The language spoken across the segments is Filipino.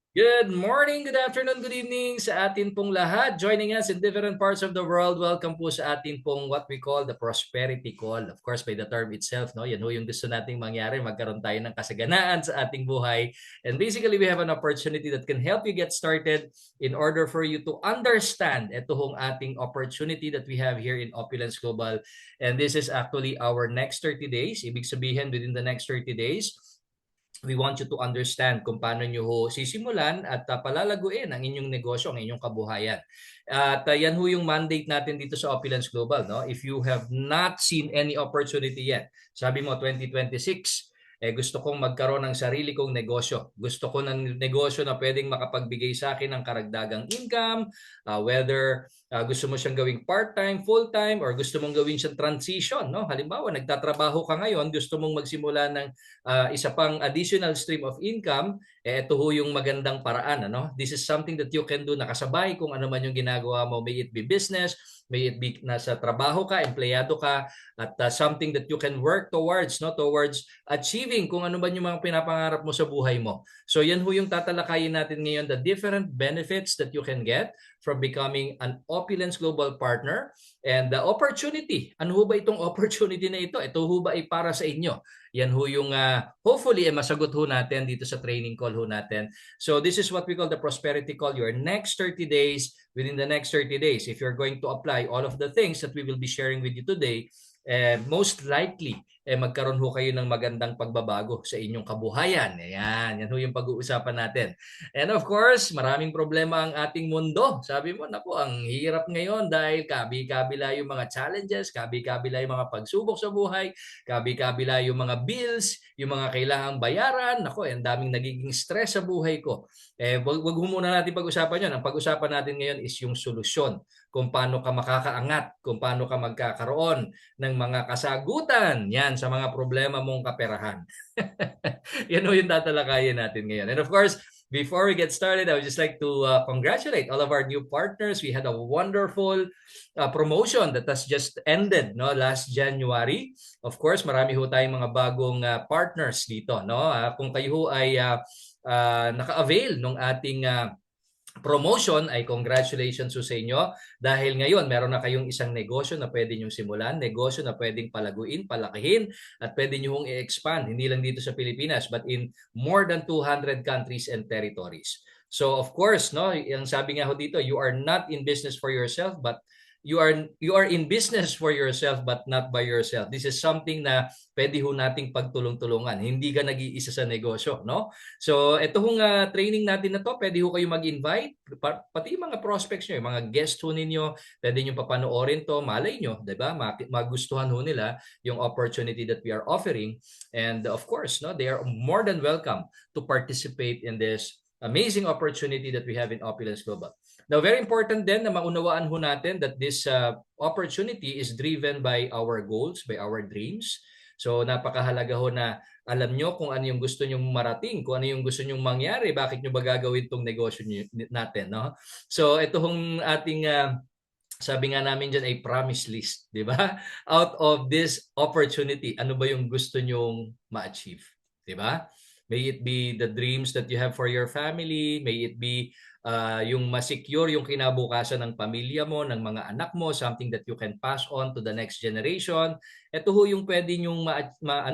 Good morning, good afternoon, good evening sa atin pong lahat. Joining us in different parts of the world. Welcome po sa atin pong what we call the prosperity call. Of course, by the term itself, no? Yan ho yung gusto nating mangyari. Magkaroon tayo ng kasaganaan sa ating buhay. And basically, we have an opportunity that can help you get started in order for you to understand ito hong ating opportunity that we have here in Opulence Global. And this is actually our next 30 days. Ibig sabihin, within the next 30 days, we want you to understand kung paano nyo ho sisimulan at palalaguin ang inyong negosyo, ang inyong kabuhayan. At yan ho yung mandate natin dito sa Opulence Global. No? If you have not seen any opportunity yet, sabi mo 2026, gusto kong magkaroon ng sarili kong negosyo. Gusto ko ng negosyo na pwedeng makapagbigay sa akin ng karagdagang income, whether gusto mo siyang gawing part-time, full-time, or gusto mong gawin siyang transition. No? Halimbawa, nagtatrabaho ka ngayon, gusto mong magsimula ng isa pang additional stream of income, ito ho yung magandang paraan. Ano? This is something that you can do nakasabay kung ano man yung ginagawa mo. May it be business, may it be nasa trabaho ka, empleyado ka, at something that you can work towards, no? Towards achieving kung ano man yung mga pinapangarap mo sa buhay mo. So yan ho yung tatalakayin natin ngayon, the different benefits that you can get from becoming an Opulence Global Partner and the opportunity. Ano ho ba itong opportunity na ito? Ito ho ba ay para sa inyo? Yan ho yung hopefully masagot ho natin dito sa training call ho natin. So this is what we call the prosperity call. Your next 30 days, within the next 30 days, if you're going to apply all of the things that we will be sharing with you today, most likely magkaroon ho kayo ng magandang pagbabago sa inyong kabuhayan. Ayan, yan ho yung pag-uusapan natin. And of course, maraming problema ang ating mundo. Sabi mo, naku, ang hirap ngayon dahil kabi-kabila yung mga challenges, kabi-kabila yung mga pagsubok sa buhay, kabi-kabila yung mga bills, yung mga kailangang bayaran. Naku, ang daming nagiging stress sa buhay ko. Wag muna natin pag-usapan yun. Ang pag-usapan natin ngayon is yung solusyon, kung paano ka makakaangat, kung paano ka magkakaroon ng mga kasagutan yan sa mga problema mong kaperahan. Yan o yung tatalakayin natin ngayon. And of course, before we get started, I would just like to congratulate all of our new partners. We had a wonderful promotion that has just ended no last January. Of course, marami ho tayong mga bagong partners dito. No? Kung kayo ho ay naka-avail ng ating promotion, ay congratulations sa inyo dahil ngayon meron na kayong isang negosyo na pwede nyong simulan, negosyo na pwedeng palaguin, palakihin, at pwede nyo hong i-expand, hindi lang dito sa Pilipinas but in more than 200 countries and territories. So of course, no, yung sabi nga ho dito, you are not in business for yourself but you are in business for yourself but not by yourself. This is something na pwede ho nating pagtulong-tulungan. Hindi ka nag-iisa sa negosyo, no? So, ito hong training natin na to, pwede ho kayo mag-invite, pati yung mga prospects nyo, yung mga guest ho ninyo, pwede nyo papanoorin to, malay nyo, di ba? Magustuhan ho nila yung opportunity that we are offering. And of course, no, they are more than welcome to participate in this amazing opportunity that we have in Opulence Global. Now, very important din na maunawaan ho natin that this opportunity is driven by our goals, by our dreams. So, napakahalaga ho na alam nyo kung ano yung gusto nyong marating, kung ano yung gusto nyong mangyari, bakit nyo ba gagawin itong negosyo natin. No? So, ito hong ating sabi nga namin dyan ay promise list, di ba? Out of this opportunity, ano ba yung gusto nyong ma-achieve? Di ba? May it be the dreams that you have for your family, may it be yung ma-secure yung kinabukasan ng pamilya mo, ng mga anak mo, something that you can pass on to the next generation. Ito ho yung pwede nyong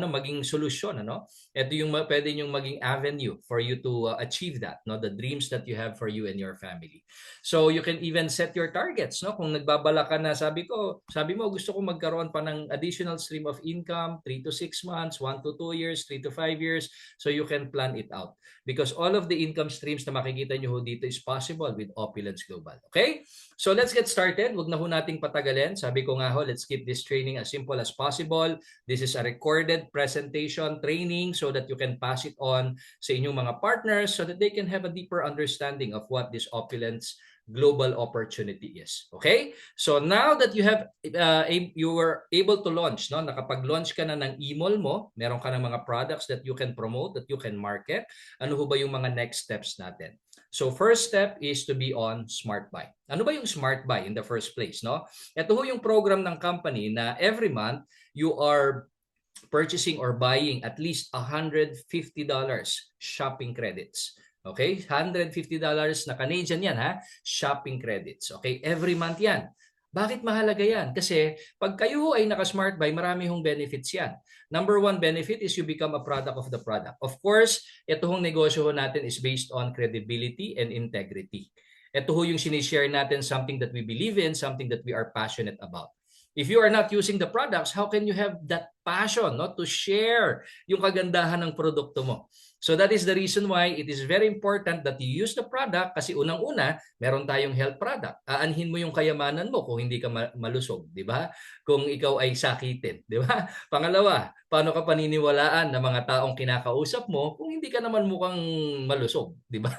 maging solusyon, ano? Ito yung pwede nyong maging avenue for you to achieve that, no? The dreams that you have for you and your family. So you can even set your targets, no? Kung nagbabala ka na, sabi mo gusto ko magkaroon pa ng additional stream of income, 3 to 6 months, 1 to 2 years, 3 to 5 years, so you can plan it out. Because all of the income streams na makikita nyo ho dito is possible with Opulence Global. Okay? So let's get started. Huwag na ho nating patagalin. Sabi ko nga ho, let's keep this training as simple as possible. This is a recorded presentation training so that you can pass it on sa inyong mga partners so that they can have a deeper understanding of what this Opulence global opportunity is. Okay? So now that you were able to launch, no? Nakapag-launch ka na ng email mo, meron ka ng mga products that you can promote, that you can market. Ano ho ba yung mga next steps natin? So first step is to be on Smart Buy. Ano ba yung Smart Buy in the first place, no? Ito ho yung program ng company na every month you are purchasing or buying at least $150 shopping credits. Okay? $150 na Canadian yan ha. Shopping credits. Okay? Every month yan. Bakit mahalaga yan? Kasi pag kayo ay naka-smart buy, marami hong benefits yan. Number one benefit is you become a product of the product. Of course, ito hong negosyo natin is based on credibility and integrity. Ito ho yung sinishare natin, something that we believe in, something that we are passionate about. If you are not using the products, how can you have that passion, no, to share yung kagandahan ng produkto mo? So that is the reason why it is very important that you use the product kasi unang-una, meron tayong health product. Aanhin mo yung kayamanan mo kung hindi ka malusog, di ba? Kung ikaw ay sakitin, di ba? Pangalawa, paano ka paniniwalaan ng mga taong kinakausap mo kung hindi ka naman mukhang malusog, di ba?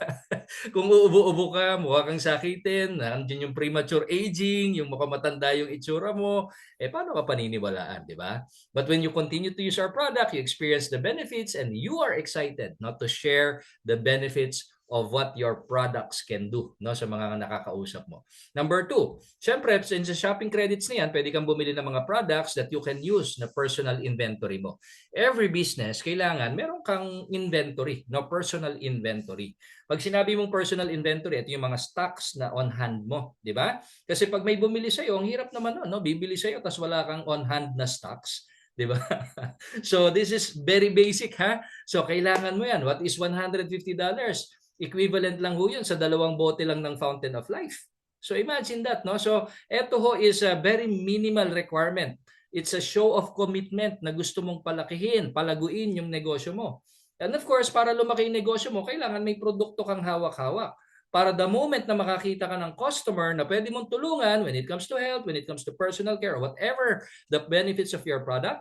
Kung uubo-ubo ka, mukha kang sakitin, nandiyan yung premature aging, yung mukhang matanda yung itsura mo, paano ka paniniwalaan, di ba? But when you continue to use our product, you experience the benefits and you are excited not to share the benefits of what your products can do, no, sa mga nakakausap mo. Number two, syempre, sa shopping credits na yan, pwede kang bumili ng mga products that you can use na personal inventory mo. Every business, kailangan meron kang inventory, no, personal inventory. Pag sinabi mong personal inventory, ito yung mga stocks na on hand mo, di ba? Kasi pag may bumili sa'yo, ang hirap naman, no? Bibili sa'yo tapos wala kang on hand na stocks. Di ba? So this is very basic ha. So kailangan mo yan. What is $150? Equivalent lang ho yun sa 2 bote lang ng Fountain of Life. So imagine that, no? So ito ho is a very minimal requirement. It's a show of commitment na gusto mong palakihin, palaguin yung negosyo mo. And of course, para lumaki yung negosyo mo, kailangan may produkto kang hawak-hawak. Para the moment na makakita ka ng customer na pwede mong tulungan when it comes to health, when it comes to personal care, or whatever the benefits of your product,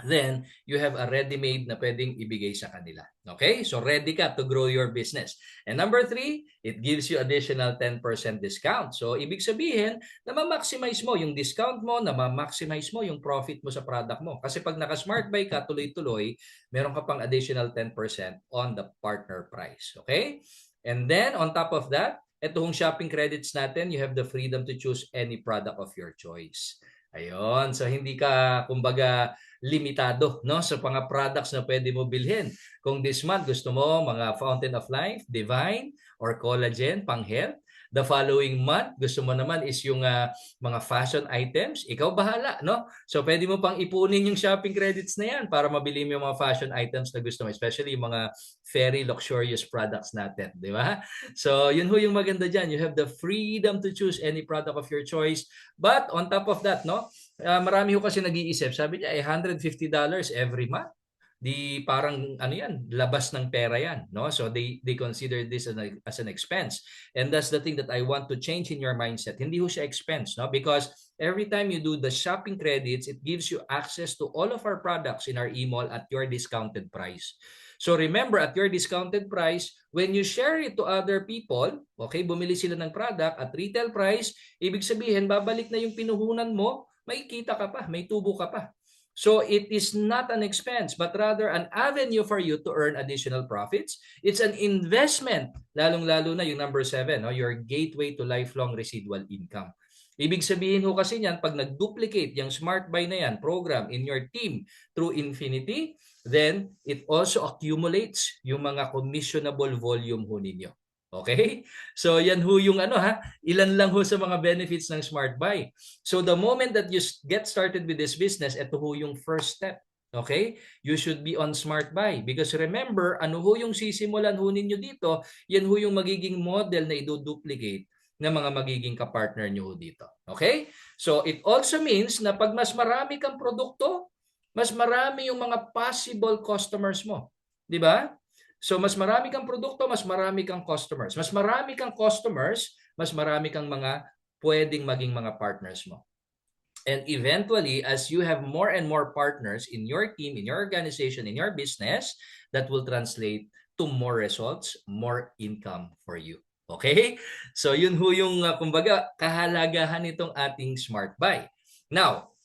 then you have a ready-made na pwedeng ibigay sa kanila. Okay? So ready ka to grow your business. And number 3, it gives you additional 10% discount. So ibig sabihin na ma-maximize mo yung discount mo, na ma-maximize mo yung profit mo sa product mo. Kasi pag naka-smart buy ka tuloy-tuloy, meron ka pang additional 10% on the partner price. Okay? And then on top of that, itong shopping credits natin, you have the freedom to choose any product of your choice. Ayun, so hindi ka kumbaga limitado, no, sa mga products na pwede mo bilhin. Kung this month gusto mo mga Fountain of Life, Divine, or Collagen pang health, the following month gusto mo naman is yung mga fashion items, ikaw bahala, no? So pwede mo pang ipunin yung shopping credits na yan para mabili mo yung mga fashion items na gusto mo, especially yung mga very luxurious products natin, di ba? So yun ho yung maganda dyan. You have the freedom to choose any product of your choice. But on top of that, no, marami ho kasi nag-iisip. Sabi niya, $150 every month. Di parang ano yan, labas ng pera yan, no? So they consider this as an expense. And that's the thing that I want to change in your mindset. Hindi ho siya expense, no? Because every time you do the shopping credits, it gives you access to all of our products in our e-mall at your discounted price. So remember, at your discounted price, when you share it to other people, okay, bumili sila ng product at retail price, ibig sabihin, babalik na yung pinuhunan mo, may kita ka pa, may tubo ka pa. So it is not an expense, but rather an avenue for you to earn additional profits. It's an investment, lalong-lalo na yung number 7, no? Your gateway to lifelong residual income. Ibig sabihin ho kasi niyan, pag nag-duplicate yung Smart Buy na yan program in your team through Infinity, then it also accumulates yung mga commissionable volume ho ninyo. Okay? So yan ho yung ilan lang ho sa mga benefits ng Smart Buy. So the moment that you get started with this business, ito ho yung first step. Okay? You should be on Smart Buy. Because remember, ano ho yung sisimulan ho ninyo dito, yan ho yung magiging model na i-duplicate ng mga magiging kapartner nyo ho dito. Okay? So it also means na pag mas marami kang produkto, mas marami yung mga possible customers mo. Di ba? So mas marami kang produkto, mas marami kang customers. Mas marami kang customers, mas marami kang mga pwedeng maging mga partners mo. And eventually, as you have more and more partners in your team, in your organization, in your business, that will translate to more results, more income for you. Okay? So yun ho yung kumbaga kahalagahan nitong ating Smart Buy. Now,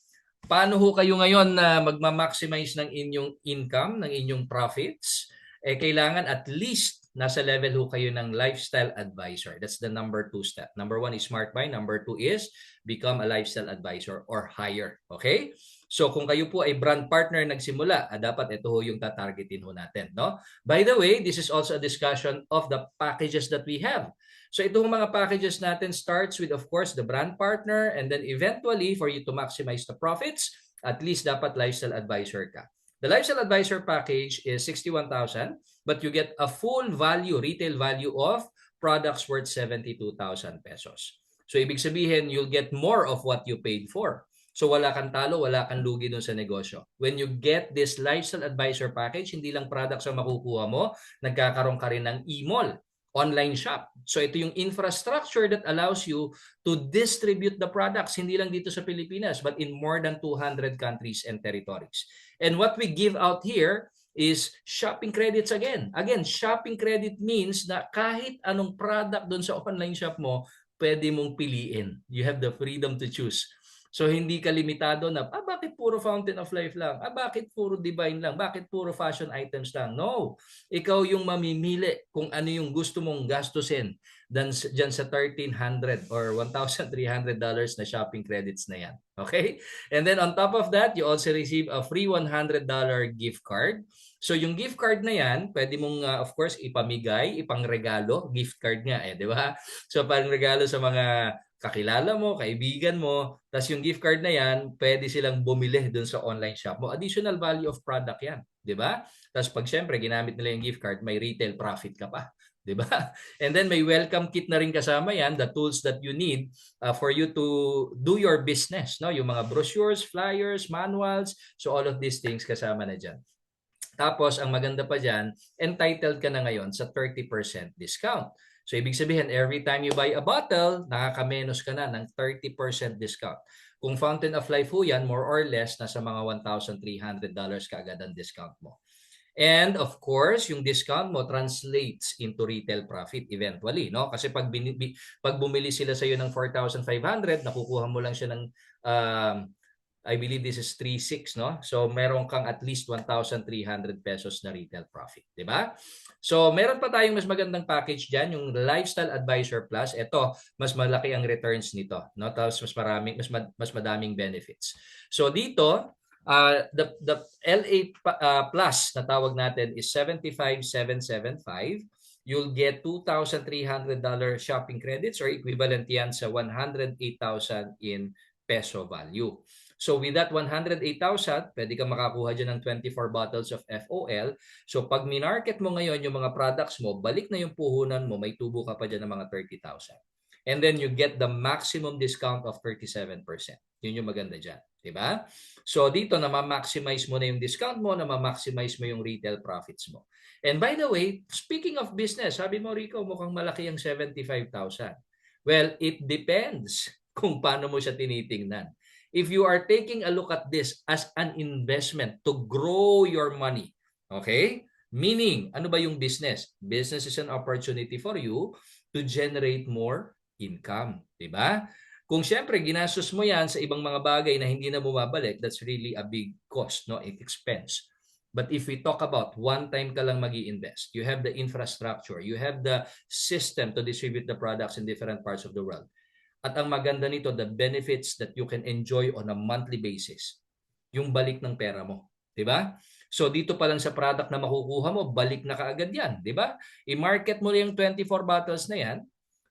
paano ho kayo ngayon na magma-maximize ng inyong income, ng inyong profits? Kailangan at least nasa level ho kayo ng lifestyle advisor. That's the number 2 step. Number 1 is Smart Buy. Number 2 is become a lifestyle advisor or higher. Okay? So kung kayo po ay brand partner nagsimula, dapat ito ho yung tatargetin ho natin, no? By the way, this is also a discussion of the packages that we have. So itong mga packages natin starts with, of course, the brand partner, and then eventually for you to maximize the profits, at least dapat lifestyle advisor ka. The lifestyle advisor package is 61,000, but you get a full value, retail value of products worth 72,000 pesos. So ibig sabihin, you'll get more of what you paid for. So wala kang talo, wala kang lugi dun sa negosyo. When you get this lifestyle advisor package, hindi lang products ang makukuha mo, nagkakaroon ka rin ng e-mall, online shop. So ito yung infrastructure that allows you to distribute the products, hindi lang dito sa Pilipinas, but in more than 200 countries and territories. And what we give out here is shopping credits again. Again, shopping credit means na kahit anong product doon sa online shop mo, pwede mong piliin. You have the freedom to choose. So hindi ka limitado na, bakit puro Fountain of Life lang? Bakit puro Divine lang? Bakit puro fashion items lang? No. Ikaw yung mamimili kung ano yung gusto mong gastusin dyan sa $1,300 or $1,300 na shopping credits na yan. Okay? And then on top of that, you also receive a free $100 gift card. So yung gift card na yan, pwede mong of course ipamigay, ipangregalo, gift card nga di ba? So parang regalo sa mga kakilala mo, kaibigan mo, tapos yung gift card na yan, pwede silang bumili dun sa online shop mo. Additional value of product yan, di ba? Tapos pag syempre ginamit nila yung gift card, may retail profit ka pa. Di ba? And then may welcome kit na rin kasama yan, the tools that you need for you to do your business. No? Yung mga brochures, flyers, manuals, so all of these things kasama na dyan. Tapos, ang maganda pa dyan, entitled ka na ngayon sa 30% discount. So, ibig sabihin, every time you buy a bottle, nakakamenos ka na ng 30% discount. Kung Fountain of Life ho yan, more or less, nasa mga $1,300 kaagad ang discount mo. And of course, yung discount mo translates into retail profit eventually, no? Kasi pag bumili sila sa iyo ng 4,500, nakukuha mo lang siya ng I believe this is 3,600, no? So meron kang at least 1,300 pesos na retail profit, 'di ba? So meron pa tayong mas magandang package diyan, yung Lifestyle Advisor Plus. Ito, mas malaki ang returns nito, no? Tapos mas madaming benefits. So dito, the LA Plus na tawag natin is 75,775. You'll get $2,300 shopping credits or equivalent yan sa 108,000 in peso value. So with that 108,000, pwede kang makakuha dyan ng 24 bottles of FOL. So pag minarket mo ngayon yung mga products mo, balik na yung puhunan mo, may tubo ka pa dyan ng mga 30,000. And then you get the maximum discount of 37%. Yun yung maganda dyan. Diba? So dito, na-maximize mo na yung discount mo, na-maximize mo yung retail profits mo. And by the way, speaking of business, sabi mo, Rico, mukhang malaki yung 75,000. Well, it depends kung paano mo siya tinitingnan. If you are taking a look at this as an investment to grow your money, okay? Meaning, ano ba yung business? Business is an opportunity for you to generate more income, di ba? Kung siyempre ginastos mo yan sa ibang mga bagay na hindi na bumabalik, that's really a big cost, no? Expense. But if we talk about one time ka lang mag-i-invest, you have the infrastructure, you have the system to distribute the products in different parts of the world. At ang maganda nito, the benefits that you can enjoy on a monthly basis. Yung balik ng pera mo. Diba? So dito pa lang sa product na makukuha mo, balik na kaagad yan. Diba? I-market mo yung 24 bottles na yan,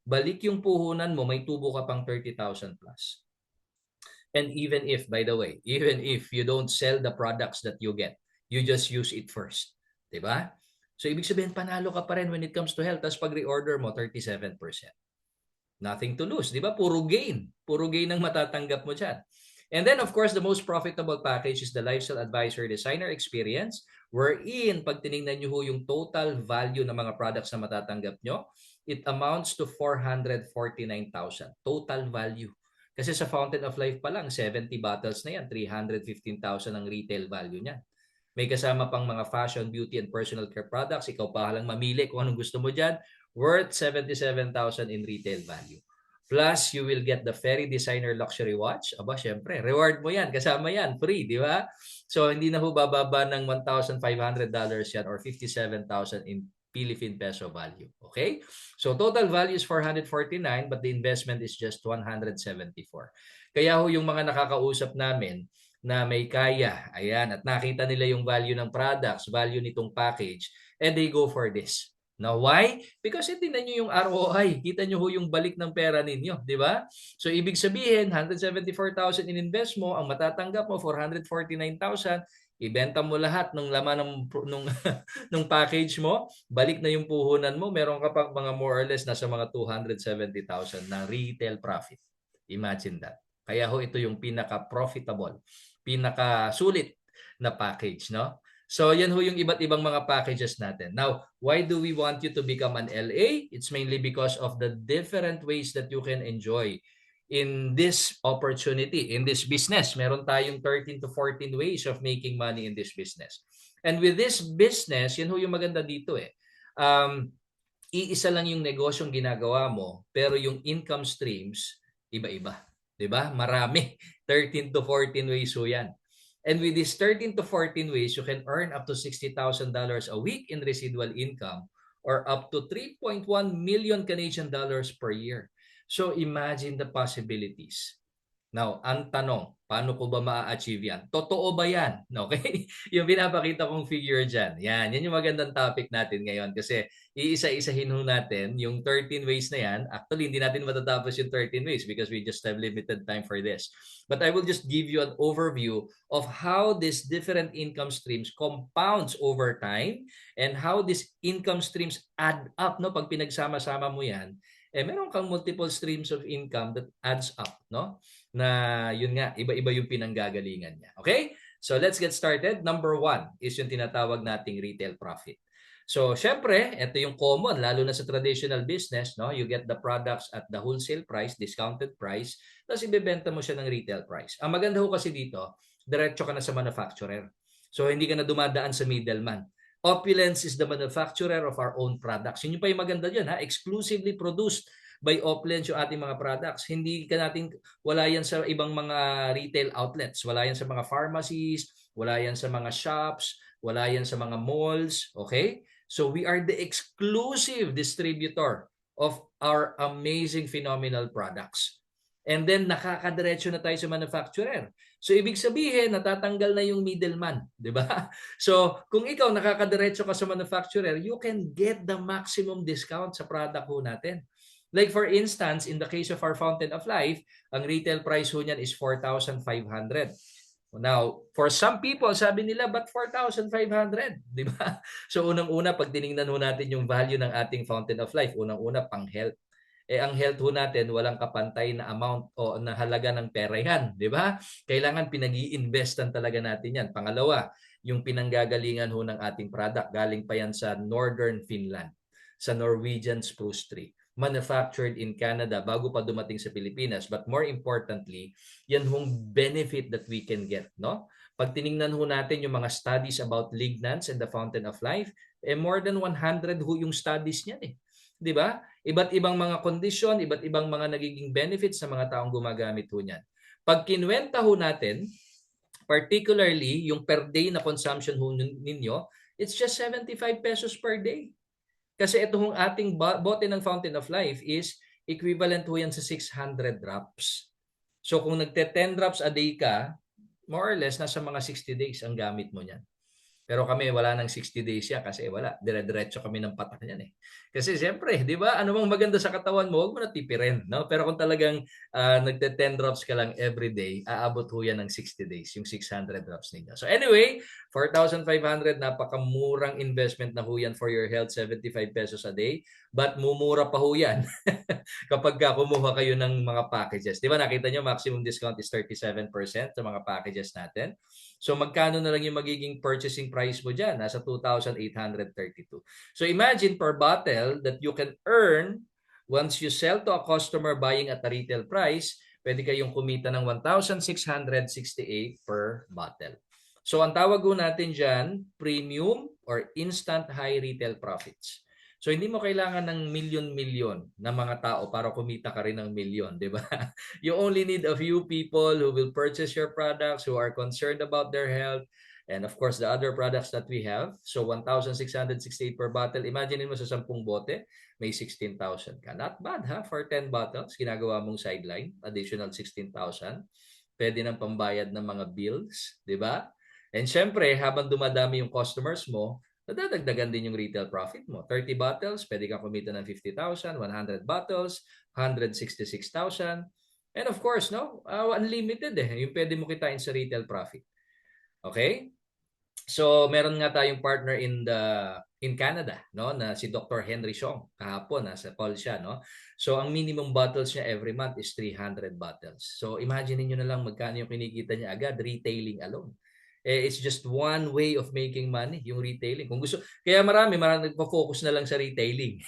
balik yung puhunan mo, may tubo ka pang 30,000 plus. And even if, by the way, even if you don't sell the products that you get, you just use it first. Diba? So ibig sabihin, panalo ka pa rin when it comes to health. Tapos pag re-order mo, 37%. Nothing to lose, di ba? Puro gain. Puro gain ang matatanggap mo dyan. And then, of course, the most profitable package is the Lifestyle Advisor Designer Experience, wherein, pag tinignan nyo yung total value ng mga products na matatanggap nyo, it amounts to 449,000. Total value. Kasi sa Fountain of Life pa lang, 70 bottles na yan, 315,000 ang retail value niya. May kasama pang mga fashion, beauty, and personal care products. Ikaw pa lang mamili kung anong gusto mo dyan. Worth 77,000 in retail value. Plus, you will get the Ferry Designer Luxury Watch. Aba, syempre, reward mo yan. Kasama yan. Free, di ba? So, hindi na ho bababa ng $1,500 yan or 57,000 in Philippine peso value. Okay? So, total value is 449 but the investment is just 174. Kaya ho yung mga nakakausap namin na may kaya. Ayan, at nakita nila yung value ng products, value nitong package, and they go for this. Now, why? Because tingnan nyo yung ROI. Kita nyo ho yung balik ng pera ninyo, di ba? So, ibig sabihin, 174,000 in-invest mo, ang matatanggap mo, 449,000, ibenta mo lahat ng laman ng package mo, balik na yung puhunan mo, meron ka pang mga more or less nasa mga 270,000 na retail profit. Imagine that. Kaya ho ito yung pinaka-profitable, pinaka-sulit na package, no? So yan ho yung iba't ibang mga packages natin. Now, why do we want you to become an LA? It's mainly because of the different ways that you can enjoy in this opportunity, in this business. Meron tayong 13 to 14 ways of making money in this business. And with this business, yun ho yung maganda dito eh. Iisa lang yung negosyong ginagawa mo, pero yung income streams, iba-iba. 'Di ba? Marami. 13 to 14 ways ho yan. And with these 13 to 14 ways, you can earn up to $60,000 a week in residual income or up to 3.1 million Canadian dollars per year. So imagine the possibilities. Now, ang tanong, paano ko ba ma-achieve yan? Totoo ba yan? Okay? Yung pinapakita kong figure dyan. Yan yung magandang topic natin ngayon kasi iisa-isahin ho natin yung 13 ways na yan. Actually, hindi natin matatapos yung 13 ways because we just have limited time for this. But I will just give you an overview of how these different income streams compounds over time and how these income streams add up. No? Pag pinagsama-sama mo yan, meron kang multiple streams of income that adds up. No? Na yun nga, iba-iba yung pinanggagalingan niya. Okay? So let's get started. Number 1 is yung tinatawag nating retail profit. So syempre, ito yung common, lalo na sa traditional business, no? You get the products at the wholesale price, discounted price, tapos ibebenta mo siya ng retail price. Ang maganda ho kasi dito, diretso ka na sa manufacturer. So hindi ka na dumadaan sa middleman. Opulence is the manufacturer of our own products. Yun yung pa yung maganda dyan, ha? Exclusively produced by Opulence yung ating mga products. Hindi ka natin, wala yan sa ibang mga retail outlets, wala yan sa mga pharmacies, wala yan sa mga shops, wala yan sa mga malls, okay? So we are the exclusive distributor of our amazing phenomenal products. And then nakakadiretso na tayo sa manufacturer. So ibig sabihin natatanggal na yung middleman, 'di ba? So kung ikaw nakakadiretso ka sa manufacturer, you can get the maximum discount sa product ho natin. Like for instance, in the case of our Fountain of Life, ang retail price ho niyan is 4,500. Now, for some people, sabi nila, but 4,500? Di ba? So unang-una, pag tinignan ho natin yung value ng ating Fountain of Life, unang-una, pang-health. Ang health ho natin, walang kapantay na amount o na halaga ng pera yan. Di ba? Kailangan pinag-i-investan talaga natin yan. Pangalawa, yung pinanggagalingan ho ng ating product, galing pa yan sa Northern Finland, sa Norwegian spruce tree, manufactured in Canada bago pa dumating sa Pilipinas. But more importantly, yan hong benefit that we can get, no? Pag tiningnan ho natin yung mga studies about lignans and the Fountain of Life, more than 100 ho yung studies niyan eh. 'Di ba? Iba't ibang mga kondisyon, iba't ibang mga nagiging benefits sa mga taong gumagamit ho niyan. Pag kinwenta ho natin, particularly yung per day na consumption ho ninyo, it's just 75 pesos per day. Kasi ito hong ating bote ng Fountain of Life is equivalent ho yan sa 600 drops. So kung nagte-10 drops a day ka, more or less nasa mga 60 days ang gamit mo niyan. Pero kami wala nang 60 days yan kasi wala, dire-diretso kami ng patak niyan eh. Kasi siyempre, 'di ba? Ano mang maganda sa katawan mo, wag mo na tipirin, no? Pero kung talagang nagte-10 drops ka lang every day, aabot ho yan ng 60 days, yung 600 drops ninyo. So anyway, 4,500, napakamurang investment na ho yan for your health, 75 pesos a day. But mumura pa ho yan kapag kumuha kayo ng mga packages. 'Di ba? Nakita nyo, maximum discount is 37% sa mga packages natin. So magkano na lang yung magiging purchasing price mo dyan? Nasa 2,832. So imagine per bottle that you can earn once you sell to a customer buying at a retail price, pwede kayong kumita ng 1,668 per bottle. So ang tawag ko natin dyan, premium or instant high retail profits. So hindi mo kailangan ng milyon-milyon na mga tao para kumita ka rin ng milyon, di ba? You only need a few people who will purchase your products, who are concerned about their health, and of course the other products that we have. So 1,668 per bottle. Imagine mo sa 10 bote, may 16,000 ka. Not bad ha, for 10 bottles, ginagawa mong sideline, additional 16,000. pwede ng pambayad ng mga bills, di ba? And syempre, habang dumadami yung customers mo, nadadagdagan din yung retail profit mo. 30 bottles, pwede kang kumita ng 50,000, 100 bottles, 166,000. And of course, no, unlimited yung pwede mo kitain sa retail profit. Okay? So, meron nga tayong partner in Canada, no, na si Dr. Henry Song. Kahapon nasa call siya, no. So, ang minimum bottles niya every month is 300 bottles. So, imagine niyo na lang magkano yung kinikita niya agad retailing alone. It's just one way of making money, yung retailing. Kung gusto, kaya marami nagpo-focus na lang sa retailing.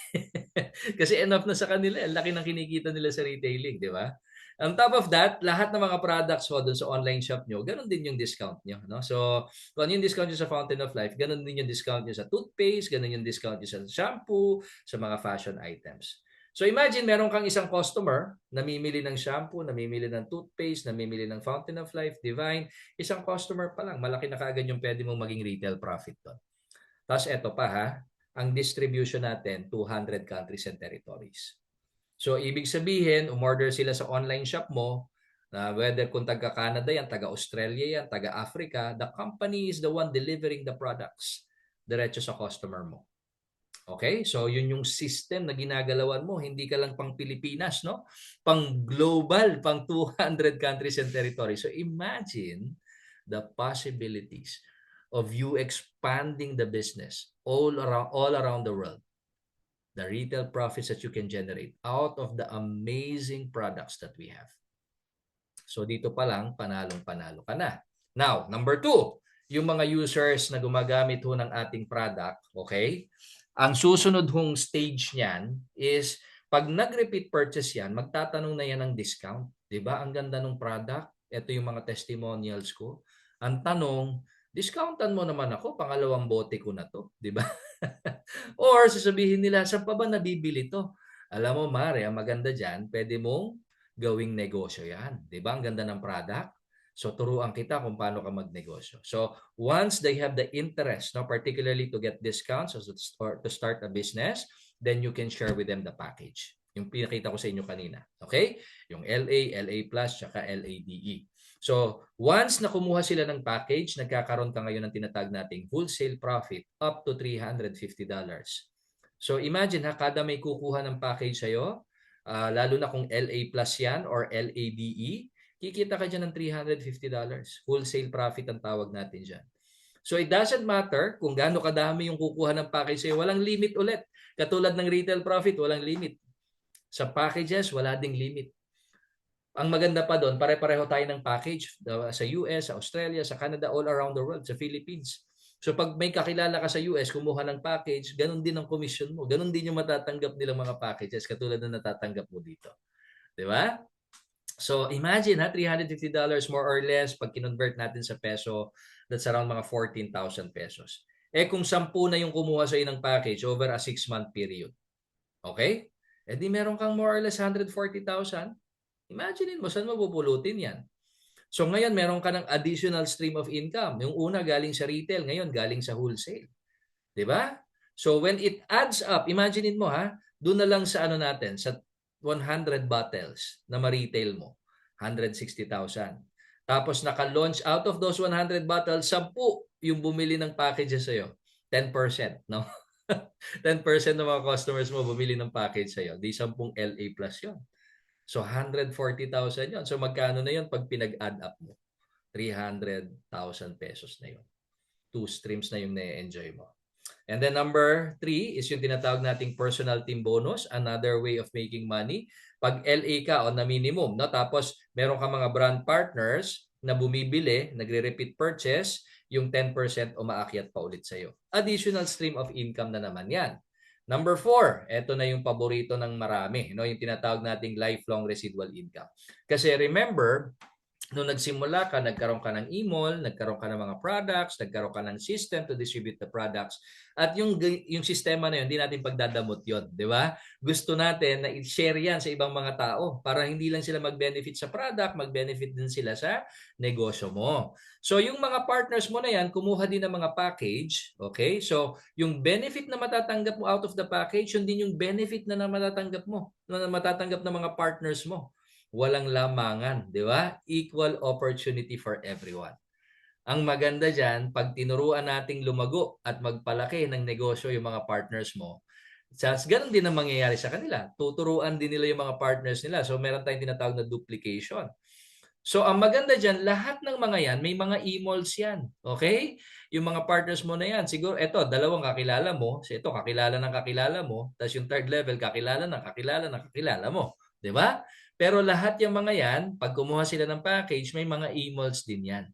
Kasi enough na sa kanila, ang laki ng kinikita nila sa retailing, di ba? On top of that, lahat ng mga products mo doon sa online shop nyo, ganun din yung discount nyo. No? So, kung ano yung discount nyo sa Fountain of Life, ganun din yung discount nyo sa toothpaste, ganun yung discount nyo sa shampoo, sa mga fashion items. So imagine meron kang isang customer, namimili ng shampoo, namimili ng toothpaste, namimili ng Fountain of Life, Divine, isang customer pa lang, malaki na kaagad yung pwede mong maging retail profit doon. Tapos eto pa ha, ang distribution natin, 200 countries and territories. So, ibig sabihin, umorder sila sa online shop mo, na whether kung taga-Canada yan, taga-Australia yan, taga-Africa, the company is the one delivering the products diretso sa customer mo. Okay? So, yun yung system na ginagalawan mo. Hindi ka lang pang Pilipinas, no? Pang global, pang 200 countries and territories. So, imagine the possibilities of you expanding the business all around the world. The retail profits that you can generate out of the amazing products that we have. So dito pa lang, panalong-panalo ka na. Now, number 2, yung mga users na gumagamit ho ng ating product, okay? Ang susunod hong stage niyan is pag nag-repeat purchase yan, magtatanong na yan ng discount. 'Di ba? Ang ganda ng product. Ito yung mga testimonials ko. Ang tanong, discountan mo naman ako, pangalawang bote ko na to, 'di ba? Or sasabihin nila, saan pa ba nabibili to? Alam mo, Mare, ang maganda dyan, pwede mong gawing negosyo yan. Di ba? Ang ganda ng product. So, turuan kita kung paano ka magnegosyo. So, once they have the interest, no, particularly to get discounts or to start a business, then you can share with them the package. Yung pinakita ko sa inyo kanina. Okay? Yung LA, LA Plus, tsaka LADE. So, once na kumuha sila ng package, nagkakaroon ka ngayon ng tinatag nating wholesale profit up to $350. So, imagine ha, kada may kukuha ng package sa'yo, lalo na kung LA Plus yan or LADE, kikita ka dyan ng $350. Wholesale profit ang tawag natin dyan. So, it doesn't matter kung gaano kadami yung kukuha ng package sa'yo. Walang limit ulit. Katulad ng retail profit, walang limit. Sa packages, wala ding limit. Ang maganda pa doon, pare-pareho tayo ng package sa US, sa Australia, sa Canada, all around the world, sa Philippines. So pag may kakilala ka sa US, kumuha ng package, ganun din ang commission mo. Ganun din yung matatanggap nilang mga packages katulad na natatanggap mo dito. Di ba? So imagine ha, $350 more or less pag kinonvert natin sa peso, that's around mga 14,000 pesos. Eh kung 10 na yung kumuha sa ng package over a 6-month period. Okay? Eh di meron kang more or less 140,000. Imagine mo, saan mo pupulutin yan? So ngayon, meron ka ng additional stream of income. Yung una galing sa retail, ngayon galing sa wholesale. Diba? So when it adds up, imagine mo ha, doon na lang sa ano natin, sa 100 bottles na ma-retail mo, 160,000. Tapos naka-launch out of those 100 bottles, 10 yung bumili ng packages sa'yo. 10%, no? 10% ng mga customers mo bumili ng package sa'yo. Di 10 LA plus yun. So 140,000 yun. So magkano na yun pag pinag-add up mo? 300,000 pesos na yun. 2 streams na yung na-enjoy mo. And then number 3 is yung tinatawag nating personal team bonus, another way of making money. Pag LA ka o na minimum, no? Tapos meron ka mga brand partners na bumibili, nagre-repeat purchase, yung 10% umaakyat pa ulit sa'yo. Additional stream of income na naman yan. Number 4, ito na yung paborito ng marami, no? Yung tinatawag nating lifelong residual income. Kasi remember, nung nagsimula ka, nagkaroon ka ng e-mall, nagkaroon ka ng mga products, nagkaroon ka ng system to distribute the products. At yung sistema na yun, hindi natin pagdadamot yun, di ba? Gusto natin na i-share yan sa ibang mga tao para hindi lang sila mag-benefit sa product, mag-benefit din sila sa negosyo mo. So yung mga partners mo na yan, kumuha din ng mga package, okay? So yung benefit na matatanggap mo out of the package, yun din yung benefit na matatanggap mo, na matatanggap ng mga partners mo. walang lamangan, di ba? Equal opportunity for everyone. Ang maganda dyan, pag tinuruan nating lumago at magpalaki ng negosyo yung mga partners mo, ganun din ang mangyayari sa kanila. Tuturuan din nila yung mga partners nila. So meron tayong tinatawag na duplication. So ang maganda dyan, lahat ng mga yan, may mga e-malls yan. Okay? Yung mga partners mo na yan, siguro, eto, dalawang kakilala mo. So ito, kakilala ng kakilala mo. Tapos yung third level, kakilala ng kakilala ng kakilala mo. Di ba? Pero lahat yung mga yan, pag kumuha sila ng package, may mga e-malls din yan.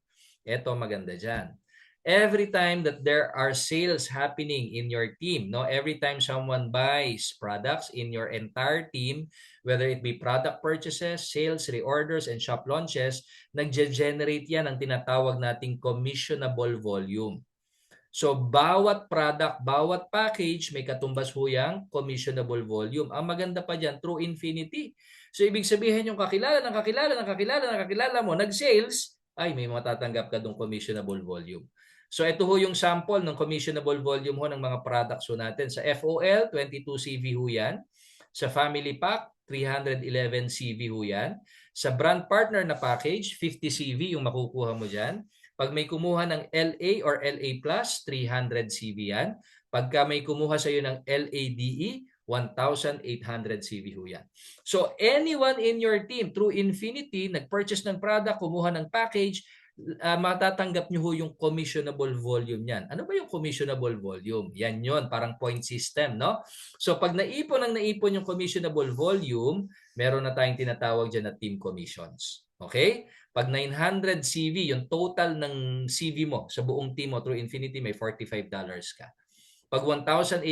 Eto, maganda dyan. Every time that there are sales happening in your team, no, every time someone buys products in your entire team, whether it be product purchases, sales, reorders, and shop launches, nagge-generate yan ang tinatawag nating commissionable volume. So, bawat product, bawat package, may katumbas ho yang commissionable volume. Ang maganda pa dyan, through infinity. So, ibig sabihin yung kakilala ng kakilala ng kakilala ng kakilala mo, nag-sales, ay may matatanggap ka dong commissionable volume. So, ito ho yung sample ng commissionable volume ho ng mga products ho natin. Sa FOL, 22 CV ho yan. Sa Family Pack, 311 CV ho yan. Sa brand partner na package, 50 CV yung makukuha mo dyan. Pag may kumuha ng LA or LA Plus, 300 CV yan. Pagka may kumuha sa iyo ng LADE, 1,800 CV ho yan. So anyone in your team, through Infinity, nag-purchase ng product, kumuha ng package, matatanggap nyo ho yung commissionable volume yan. Ano ba yung commissionable volume? Yan yon, parang point system, no? So pag naipon yung commissionable volume, meron na tayong tinatawag dyan na team commissions. Okay? Pag 900 CV, yung total ng CV mo sa buong team mo through Infinity, may $45 ka. Pag 1,800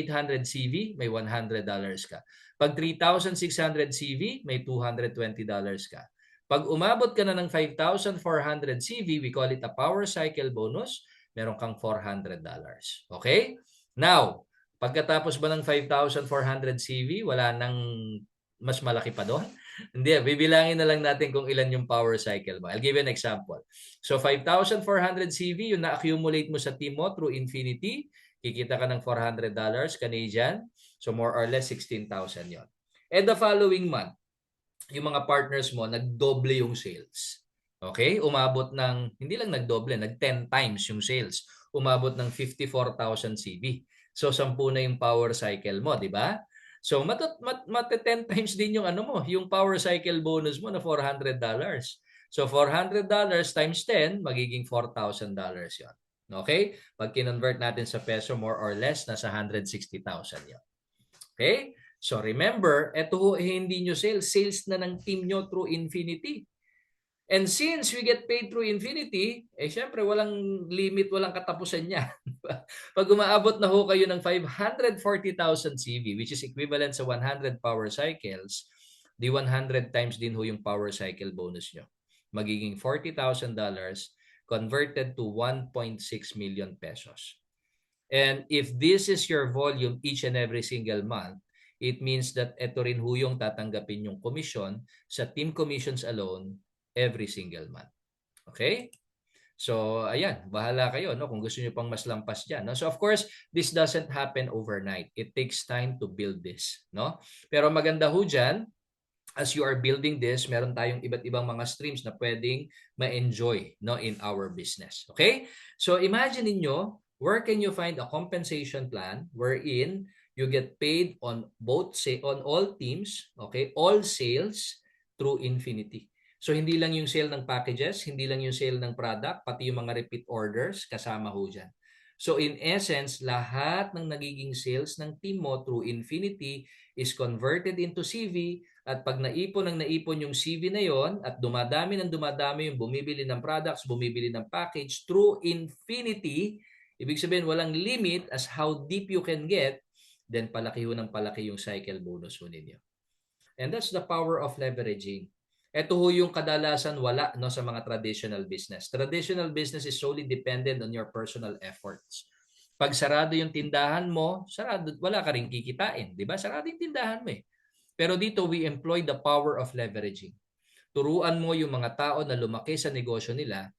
CV, may $100 ka. Pag 3,600 CV, may $220 ka. Pag umabot ka na ng 5,400 CV, we call it a power cycle bonus, meron kang $400. Okay? Now, pagkatapos ba ng 5,400 CV, wala nang mas malaki pa doon? Hindi, bibilangin na lang natin kung ilan yung power cycle mo. I'll give you an example. So 5,400 CV, yung na-accumulate mo sa team mo through Infinity, kikita ka ng $400 Canadian. So more or less 16,000 yon. And the following month, yung mga partners mo, nagdoble yung sales. Okay? Umabot ng, hindi lang nagdoble, nag-10 times yung sales. Umabot ng 54,000 CV. So 10 na yung power cycle mo, di ba? So mate-10 times din yung ano mo, yung power cycle bonus mo na $400. So $400 times 10, magiging $4,000 yon. Okay? Pag kinonvert natin sa peso, more or less, nasa 160,000 yon. Okay? So remember, ito ho hindi nyo sales na ng team nyo through Infinity. And since we get paid through Infinity, syempre walang limit, walang katapusan niya. Pag umaabot na ho kayo ng 540,000 CV, which is equivalent sa 100 power cycles, di 100 times din ho yung power cycle bonus nyo. Magiging $40,000 converted to 1.6 million pesos. And if this is your volume each and every single month, it means that ito rin ho yung tatanggapin yung commission sa team commissions alone every single month. Okay? So, ayan, bahala kayo no kung gusto niyo pang mas lampas diyan, no? So, of course, this doesn't happen overnight. It takes time to build this, no? Pero maganda ho diyan, as you are building this, meron tayong iba't ibang mga streams na pwedeng ma-enjoy no in our business. Okay? So, imagine niyo, where can you find a compensation plan wherein you get paid on on all teams, okay? All sales through Infinity. So hindi lang yung sale ng packages, hindi lang yung sale ng product, pati yung mga repeat orders kasama ho dyan. So in essence, lahat ng nagiging sales ng team mo through Infinity is converted into CV, at pag naipon yung CV na yon at dumadami yung bumibili ng products, bumibili ng package through Infinity, ibig sabihin walang limit as how deep you can get, then palaki ho ng palaki yung cycle bonus ho ninyo. And that's the power of leveraging. Ito ho yung kadalasan wala no sa mga traditional business. Traditional business is solely dependent on your personal efforts. Pag sarado yung tindahan mo, sarado, wala ka rin kikitain. Di ba? Sarado yung tindahan mo eh. Pero dito, we employ the power of leveraging. Turuan mo yung mga tao na lumaki sa negosyo nila.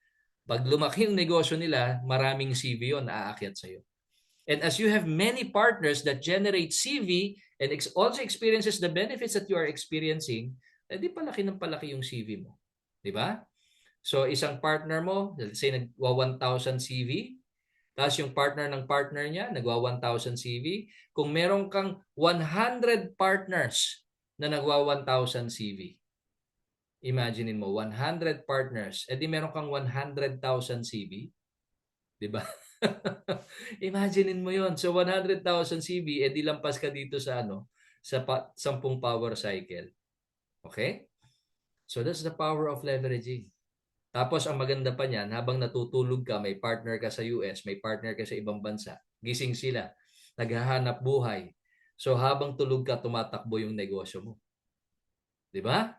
Pag lumaki yung negosyo nila, maraming CV yun na aakyat sa'yo. And as you have many partners that generate CV and also experiences the benefits that you are experiencing, di palaki ng palaki yung CV mo. Di ba? So, isang partner mo, let's say nagwa 1,000 CV, tapos yung partner ng partner niya, nagwa 1,000 CV. Kung meron kang 100 partners na nagwa 1,000 CV, imaginein mo, 100 partners, edi meron kang 100,000 CV. Di ba? Imaginein mo yon. So, 100,000 CV, edi lampas ka dito sa sa 10 power cycle. Okay? So, that's the power of leveraging. Tapos ang maganda pa niyan, habang natutulog ka, may partner ka sa US, may partner ka sa ibang bansa, gising sila, naghahanap buhay. So habang tulog ka, tumatakbo yung negosyo mo. 'Di ba?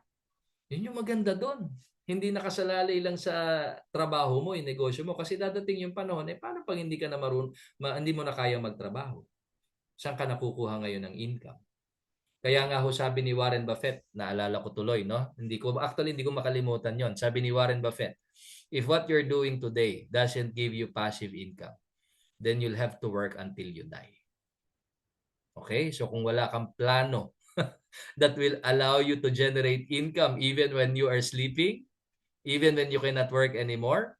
Yun yung maganda doon. Hindi nakasalalay lang sa trabaho mo, yung negosyo mo. Kasi dadating yung panahon, paano pag hindi ka na hindi mo na kaya magtrabaho? Saan ka nakukuha ngayon ng income? Kaya nga ho sabi ni Warren Buffett, naalala ko tuloy, no? Hindi ko makalimutan yon. Sabi ni Warren Buffett, if what you're doing today doesn't give you passive income, then you'll have to work until you die. Okay? So kung wala kang plano that will allow you to generate income even when you are sleeping, even when you cannot work anymore,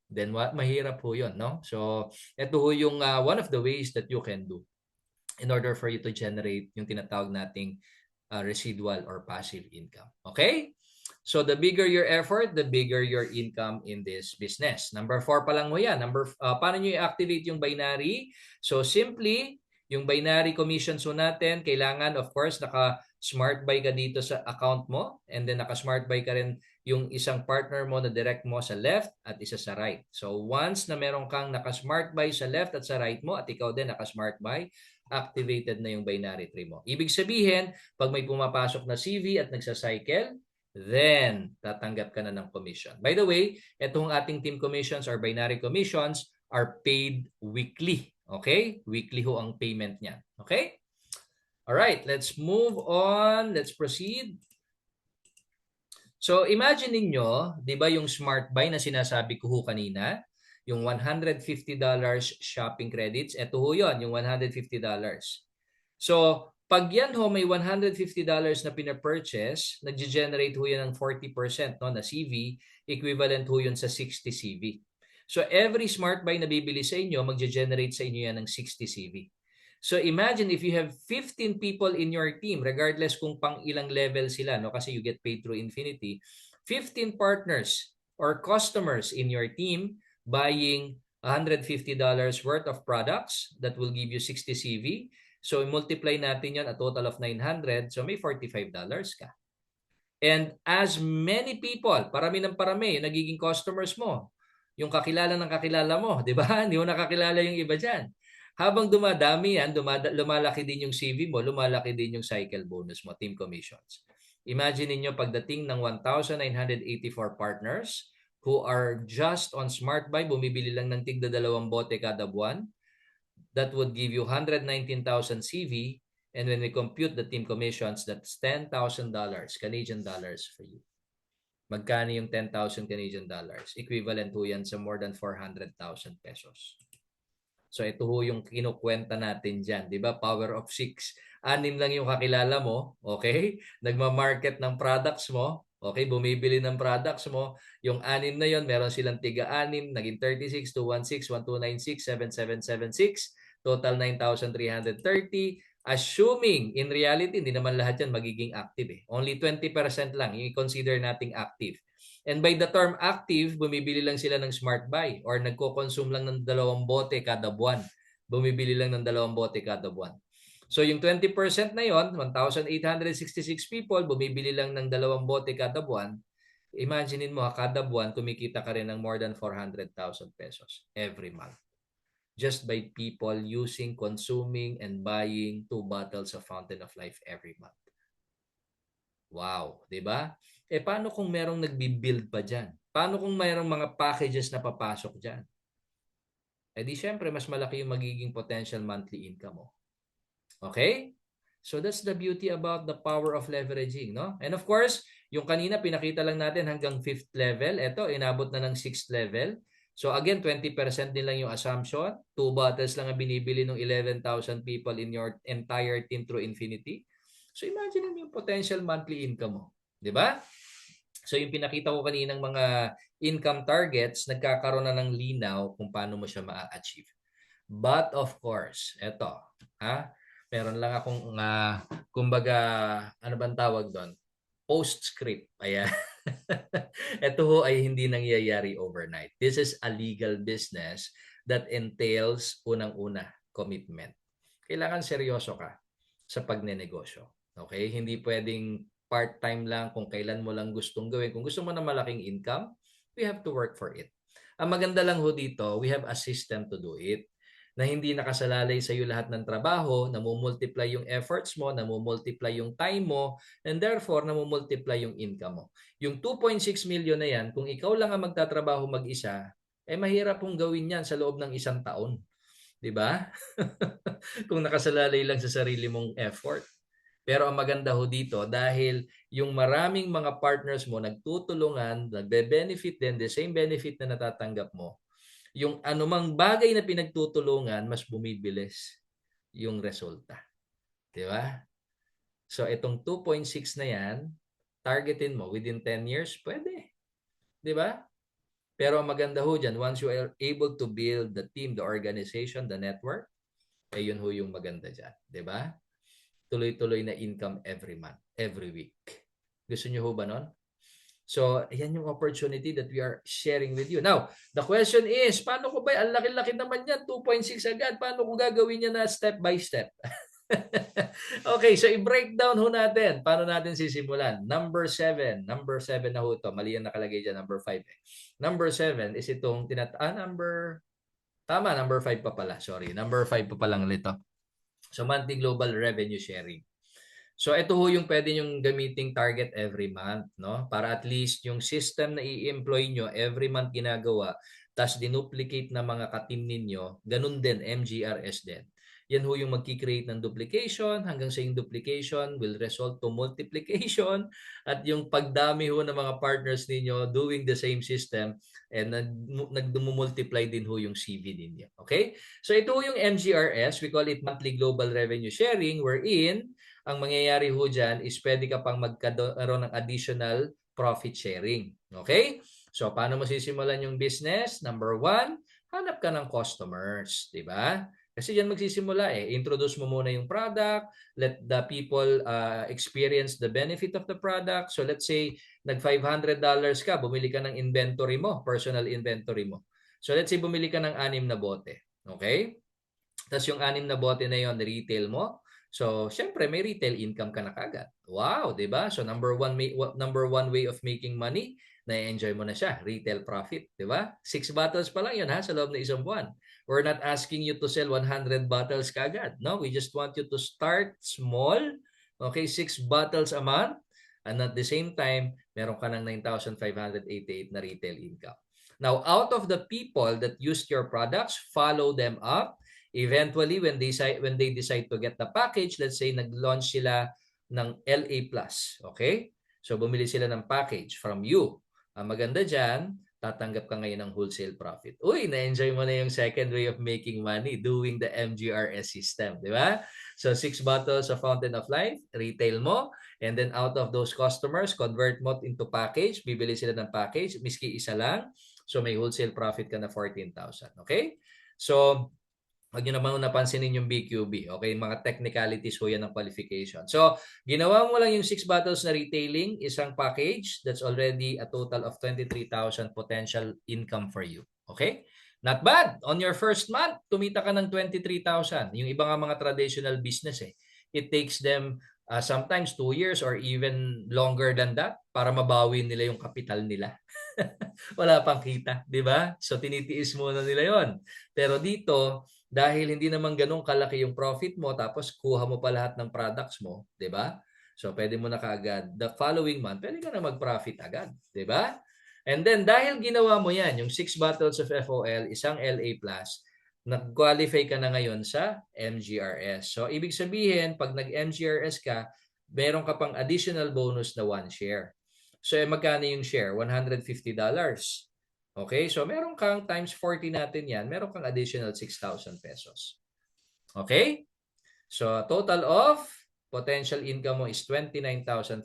then mahirap ho yun, no? So ito ho yung one of the ways that you can do in order for you to generate yung tinatawag nating residual or passive income. Okay? So the bigger your effort, the bigger your income in this business. Number 4 pa lang mo yan. Paano nyo i-activate yung binary? So simply, yung binary commissions mo natin, kailangan of course naka-smart buy ka dito sa account mo, and then naka-smart buy ka rin yung isang partner mo na direct mo sa left at isa sa right. So once na meron kang naka-smart buy sa left at sa right mo at ikaw din naka-smart buy, activated na yung binary tree mo. Ibig sabihin, pag may pumapasok na CV at nagsa-cycle, then tatanggap ka na ng commission. By the way, itong ating team commissions or binary commissions are paid weekly. Okay? Weekly ho ang payment niyan. Okay? Alright, let's move on. Let's proceed. So imagine ninyo, di ba yung smart buy na sinasabi ko ho kanina, yung $150 shopping credits, ito ho yun, yung $150. So, pag yan ho may $150 na pinapurchase, nag-generate ho yan ng 40% no, na CV, equivalent ho yun sa 60 CV. So, every smart buy na bibili sa inyo, mag-generate sa inyo yan ng 60 CV. So, imagine if you have 15 people in your team, regardless kung pang ilang level sila, no, kasi you get paid through Infinity, 15 partners or customers in your team buying $150 worth of products that will give you 60 CV. So, multiply natin yan a total of 900. So, may $45 ka. And as many people, parami ng parami, yung nagiging customers mo, yung kakilala ng kakilala mo, di ba? Hindi mo nakakilala yung iba dyan. Habang dumadami yan, lumalaki din yung CV mo, lumalaki din yung cycle bonus mo, team commissions. Imagine niyo pagdating ng 1,984 partners who are just on Smart Buy, bumibili lang ng tigda 2 bote kada buwan, that would give you 119,000 CV. And when we compute the team commissions, that's $10,000 Canadian dollars for you. Magkano yung 10,000 Canadian dollars? Equivalent ho yan sa more than 400,000 pesos. So ito ho yung kinukwenta natin dyan. Di ba? Power of 6. 6 lang yung kakilala mo. Okay? Nagmamarket ng products mo. Okay? Bumibili ng products mo. Yung 6 na yon, meron silang tiga-6. Naging 36, 216, 1296, 7776. Total 9,330. Assuming, in reality, hindi naman lahat yan magiging active. Only 20% lang yung i-consider nating active. And by the term active, bumibili lang sila ng smart buy or nagko-consume lang ng 2 bote kada buwan. Bumibili lang ng 2 bote kada buwan. So yung 20% na yon, 1,866 people, bumibili lang ng 2 bote kada buwan. Imaginein mo, kada buwan, kumikita ka rin ng more than 400,000 pesos every month. Just by people using, consuming, and buying 2 bottles of Fountain of Life every month. Wow, di ba? Paano kung merong nagbi-build pa dyan? Paano kung mayroong mga packages na papasok dyan? Di syempre, mas malaki yung magiging potential monthly income mo. Okay? So that's the beauty about the power of leveraging, no? And of course, yung kanina pinakita lang natin hanggang 5th level. Ito, inabot na ng 6th level. So again, 20% din lang yung assumption. 2 bottles lang ang binibili ng 11,000 people in your entire team through Infinity. So imagine yung potential monthly income mo. 'Di ba? So yung pinakita ko kaninang mga income targets, nagkakaroon na ng linaw kung paano mo siya ma-achieve. But of course, eto, meron lang akong kumbaga, ano bang tawag doon? Postscript. Ayan. Ito ho ay hindi nangyayari overnight. This is a legal business that entails unang-una, commitment. Kailangan seryoso ka sa pagnenegosyo. Okay? Hindi pwedeng part-time lang kung kailan mo lang gustong gawin. Kung gusto mo na malaking income, we have to work for it. Ang maganda lang ho dito, we have a system to do it na hindi nakasalalay sa iyo lahat ng trabaho, namumultiply yung efforts mo, namumultiply yung time mo, and therefore namumultiply yung income mo. Yung 2.6 million na yan, kung ikaw lang ang magtatrabaho mag-isa, mahirap pong gawin yan sa loob ng isang taon. 'Di ba? Kung nakasalalay lang sa sarili mong effort. Pero ang maganda ho dito, dahil yung maraming mga partners mo nagtutulungan, nagbe-benefit din, the same benefit na natatanggap mo, yung anumang bagay na pinagtutulungan, mas bumibilis yung resulta. Di ba? So itong 2.6 na yan, targetin mo within 10 years, pwede. Di ba? Pero ang maganda ho dyan, once you are able to build the team, the organization, the network, yun ho yung maganda dyan. Di ba? Tuloy-tuloy na income every month, every week. Gusto nyo ho ba nun? So, ayan yung opportunity that we are sharing with you. Now, the question is, paano ko ba, ang laki-laki naman yan, 2.6 agad, paano ko gagawin yan na step by step? Okay, so i-breakdown ho natin. Paano natin sisimulan? Number 7 na ho ito. Mali yung nakalagay dyan, number 5. Number 7 is itong number 5 pa pala, sorry. Number 5 pa palang ito. So, monthly global revenue sharing. So ito ho yung pwede nyong gamiting target every month, no? Para at least yung system na i-employ nyo every month ginagawa, tas dinuplicate na mga ka-team ninyo, ganun din, MGRS din. Yan ho yung magki-create ng duplication hanggang sa yung duplication will result to multiplication at yung pagdami ho ng mga partners ninyo doing the same system and nagdumultiply din ho yung CV ninyo. Okay? So ito ho yung MGRS, we call it monthly global revenue sharing, wherein ang mangyayari ho dyan is pwede ka pang magkaroon ng additional profit sharing. Okay? So, paano mo sisimulan yung business? Number 1, hanap ka ng customers. Diba? Kasi dyan magsisimula Introduce mo muna yung product, let the people experience the benefit of the product. So, let's say, nag $500 ka, bumili ka ng inventory mo, personal inventory mo. So, let's say, bumili ka ng 6 na bote. Okay? Tapos yung 6 na bote na yon retail mo. So, syempre may retail income ka na kagad. Wow, 'di ba? So number one way of making money, na-enjoy mo na siya, retail profit, 'di ba? 6 bottles pa lang 'yun sa loob ng isang buwan. We're not asking you to sell 100 bottles kagad. No, we just want you to start small. Okay, 6 bottles a month and at the same time, meron ka ng 9,588 na retail income. Now, out of the people that used your products, follow them up. Eventually, when they decide to get the package, let's say nag-launch sila ng LA Plus, okay? So bumili sila ng package from you. Ang maganda diyan, tatanggap ka ngayon ng wholesale profit. Uy, na-enjoy mo na yung second way of making money, doing the MGRS system, di ba? So 6 bottles of Fountain of Life, retail mo, and then out of those customers, convert mo into package, bibili sila ng package, miski isa lang, so may wholesale profit ka na 14,000, okay? So huwag nyo naman napansinin yung BQB. Okay, mga technicalities ho yan ng qualification. So, ginawa mo lang yung 6 bottles na retailing, isang package, that's already a total of 23,000 potential income for you. Okay? Not bad. On your first month, tumita ka ng 23,000. Yung iba nga mga traditional business it takes them sometimes 2 years or even longer than that para mabawi nila yung kapital nila. Wala pang kita, di ba? So, tinitiis muna nila yon. Pero dito, dahil hindi naman ganun kalaki yung profit mo tapos kuha mo pa lahat ng products mo, 'di ba? So pwede mo na kaagad the following month, pwede ka na mag-profit agad, 'di ba? And then dahil ginawa mo 'yan, yung 6 bottles of FOL, isang LA Plus, nag-qualify ka na ngayon sa MGRS. So ibig sabihin, pag nag-MGRS ka, meron ka pang additional bonus na 1 share. So magkano yung share? $150. Okay, so meron kang times 40 natin yan, meron kang additional 6,000 pesos. Okay? So total of potential income mo is 29,588.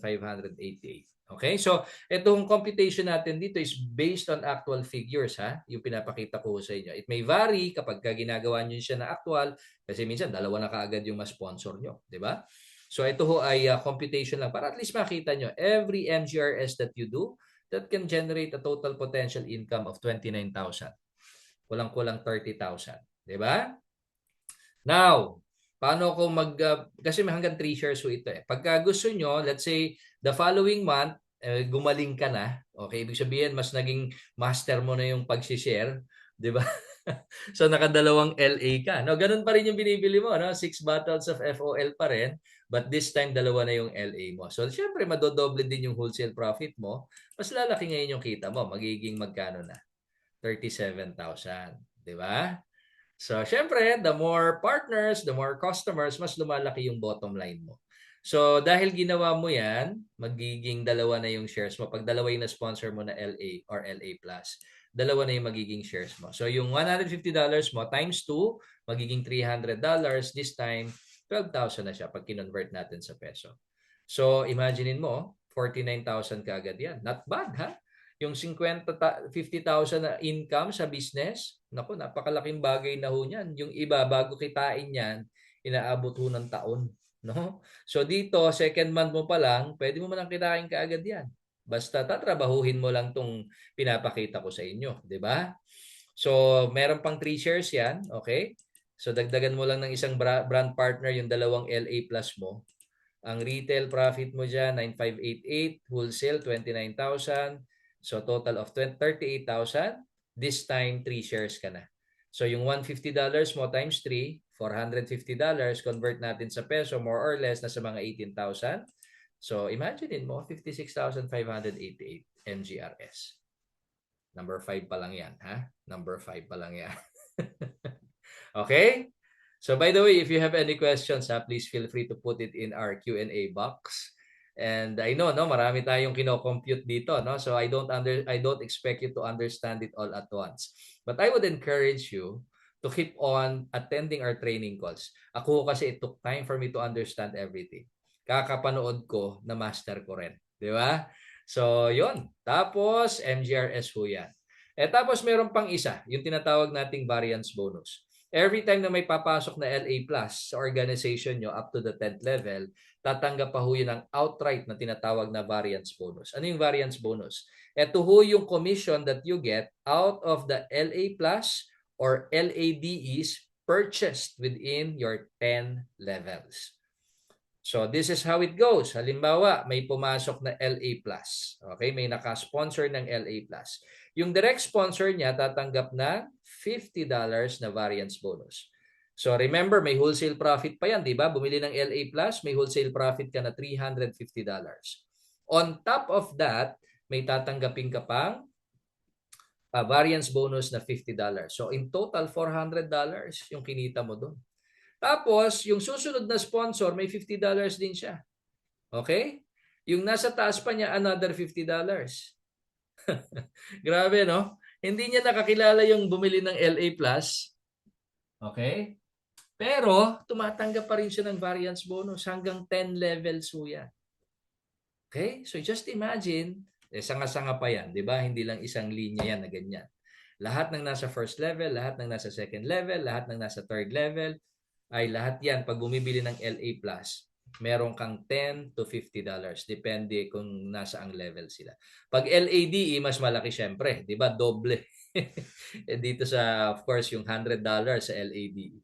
Okay? So, itong computation natin dito is based on actual figures, ha? Yung pinapakita ko sa inyo. It may vary kapag ginagawa nyo siya na actual kasi minsan dalawa na kaagad yung ma-sponsor nyo. Di ba? So, ito ho ay computation lang para at least makita nyo every MGRS that you do that can generate a total potential income of 29,000. Kulang-kulang 30,000. Di ba? Now, paano ko kasi may hanggang 3 shares ho ito eh. Pagka gusto nyo, let's say, the following month, gumaling ka na. Okay, ibig sabihin, mas naging master mo na yung pag-share. Di ba? So, nakadalawang LA ka. No, ganun pa rin yung binibili mo. No? 6 bottles of FOL pa rin. But this time, dalawa na yung LA mo. So, syempre, madodoble din yung wholesale profit mo. Mas lalaki ngayon yung kita mo. Magiging magkano na? 37,000. Di ba? So, syempre, the more partners, the more customers, mas lumalaki yung bottom line mo. So, dahil ginawa mo yan, magiging dalawa na yung shares mo. Pag dalawa yung na-sponsor mo na LA or LA+, dalawa na yung magiging shares mo. So, yung $150 mo times 2, magiging $300. This time, 12,000 na siya pag kinonvert natin sa peso. So, imaginein mo, 49,000 kaagad yan. Not bad, ha? Yung 50,000 na income sa business, naku, napakalaking bagay na ho niyan. Yung iba, bago kitain yan, inaabot ho ng taon. No? So dito, second month mo pa lang, pwede mo man lang kitain kaagad yan. Basta tatrabahuhin mo lang tong pinapakita ko sa inyo. Di ba? So, meron pang 3 shares yan. Okay? So, dagdagan mo lang ng isang brand partner yung dalawang LA plus mo. Ang retail profit mo dyan, 9,588. Wholesale, 29,000. So, total of 38,000. This time, 3 shares ka na. So, yung $150 mo times 3, $450. Convert natin sa peso, more or less, nasa mga 18,000. So, imaginein mo, 56,588 MGRS. Number 5 pa lang yan, ha? Number 5 pa lang yan. Okay? So, by the way, if you have any questions, please feel free to put it in our Q&A box. And I know, no, marami tayong kino-compute dito, no? So I don't expect you to understand it all at once. But I would encourage you to keep on attending our training calls. Ako kasi it took time for me to understand everything. Kakapanood ko na master ko rin, di ba? So, yun. Tapos MGRS ho yan. Tapos meron pang isa, yung tinatawag nating variance bonus. Every time na may papasok na LA Plus sa organization nyo up to the 10th level, tatanggap pa ho yun ng outright na tinatawag na variance bonus. Ano yung variance bonus? Ito ho yung commission that you get out of the LA Plus or LADEs purchased within your 10 levels. So this is how it goes. Halimbawa, may pumasok na LA Plus. Okay, may naka-sponsor ng LA Plus. Yung direct sponsor niya tatanggap na $50 na variance bonus. So remember, may wholesale profit pa yan, di ba? Bumili ng LA Plus, may wholesale profit ka na $350. On top of that, may tatanggapin ka pang variance bonus na $50. So in total, $400 yung kinita mo doon. Tapos, yung susunod na sponsor, may $50 din siya. Okay? Yung nasa taas pa niya, another $50. Grabe, no? Hindi niya nakakilala yung bumili ng LA Plus. Okay? Pero, tumatanggap pa rin siya ng variance bonus hanggang 10 levels po yan. Okay? So, just imagine, sanga-sanga pa yan, di ba? Hindi lang isang linya yan na ganyan. Lahat ng nasa first level, lahat ng nasa second level, lahat ng nasa third level, ay lahat yan, pag bumibili ng LA Plus, meron kang $10 to $50. Depende kung nasa ang level sila. Pag LADE, mas malaki syempre. Di ba? Doble. Dito sa, of course, yung $100 sa LADE.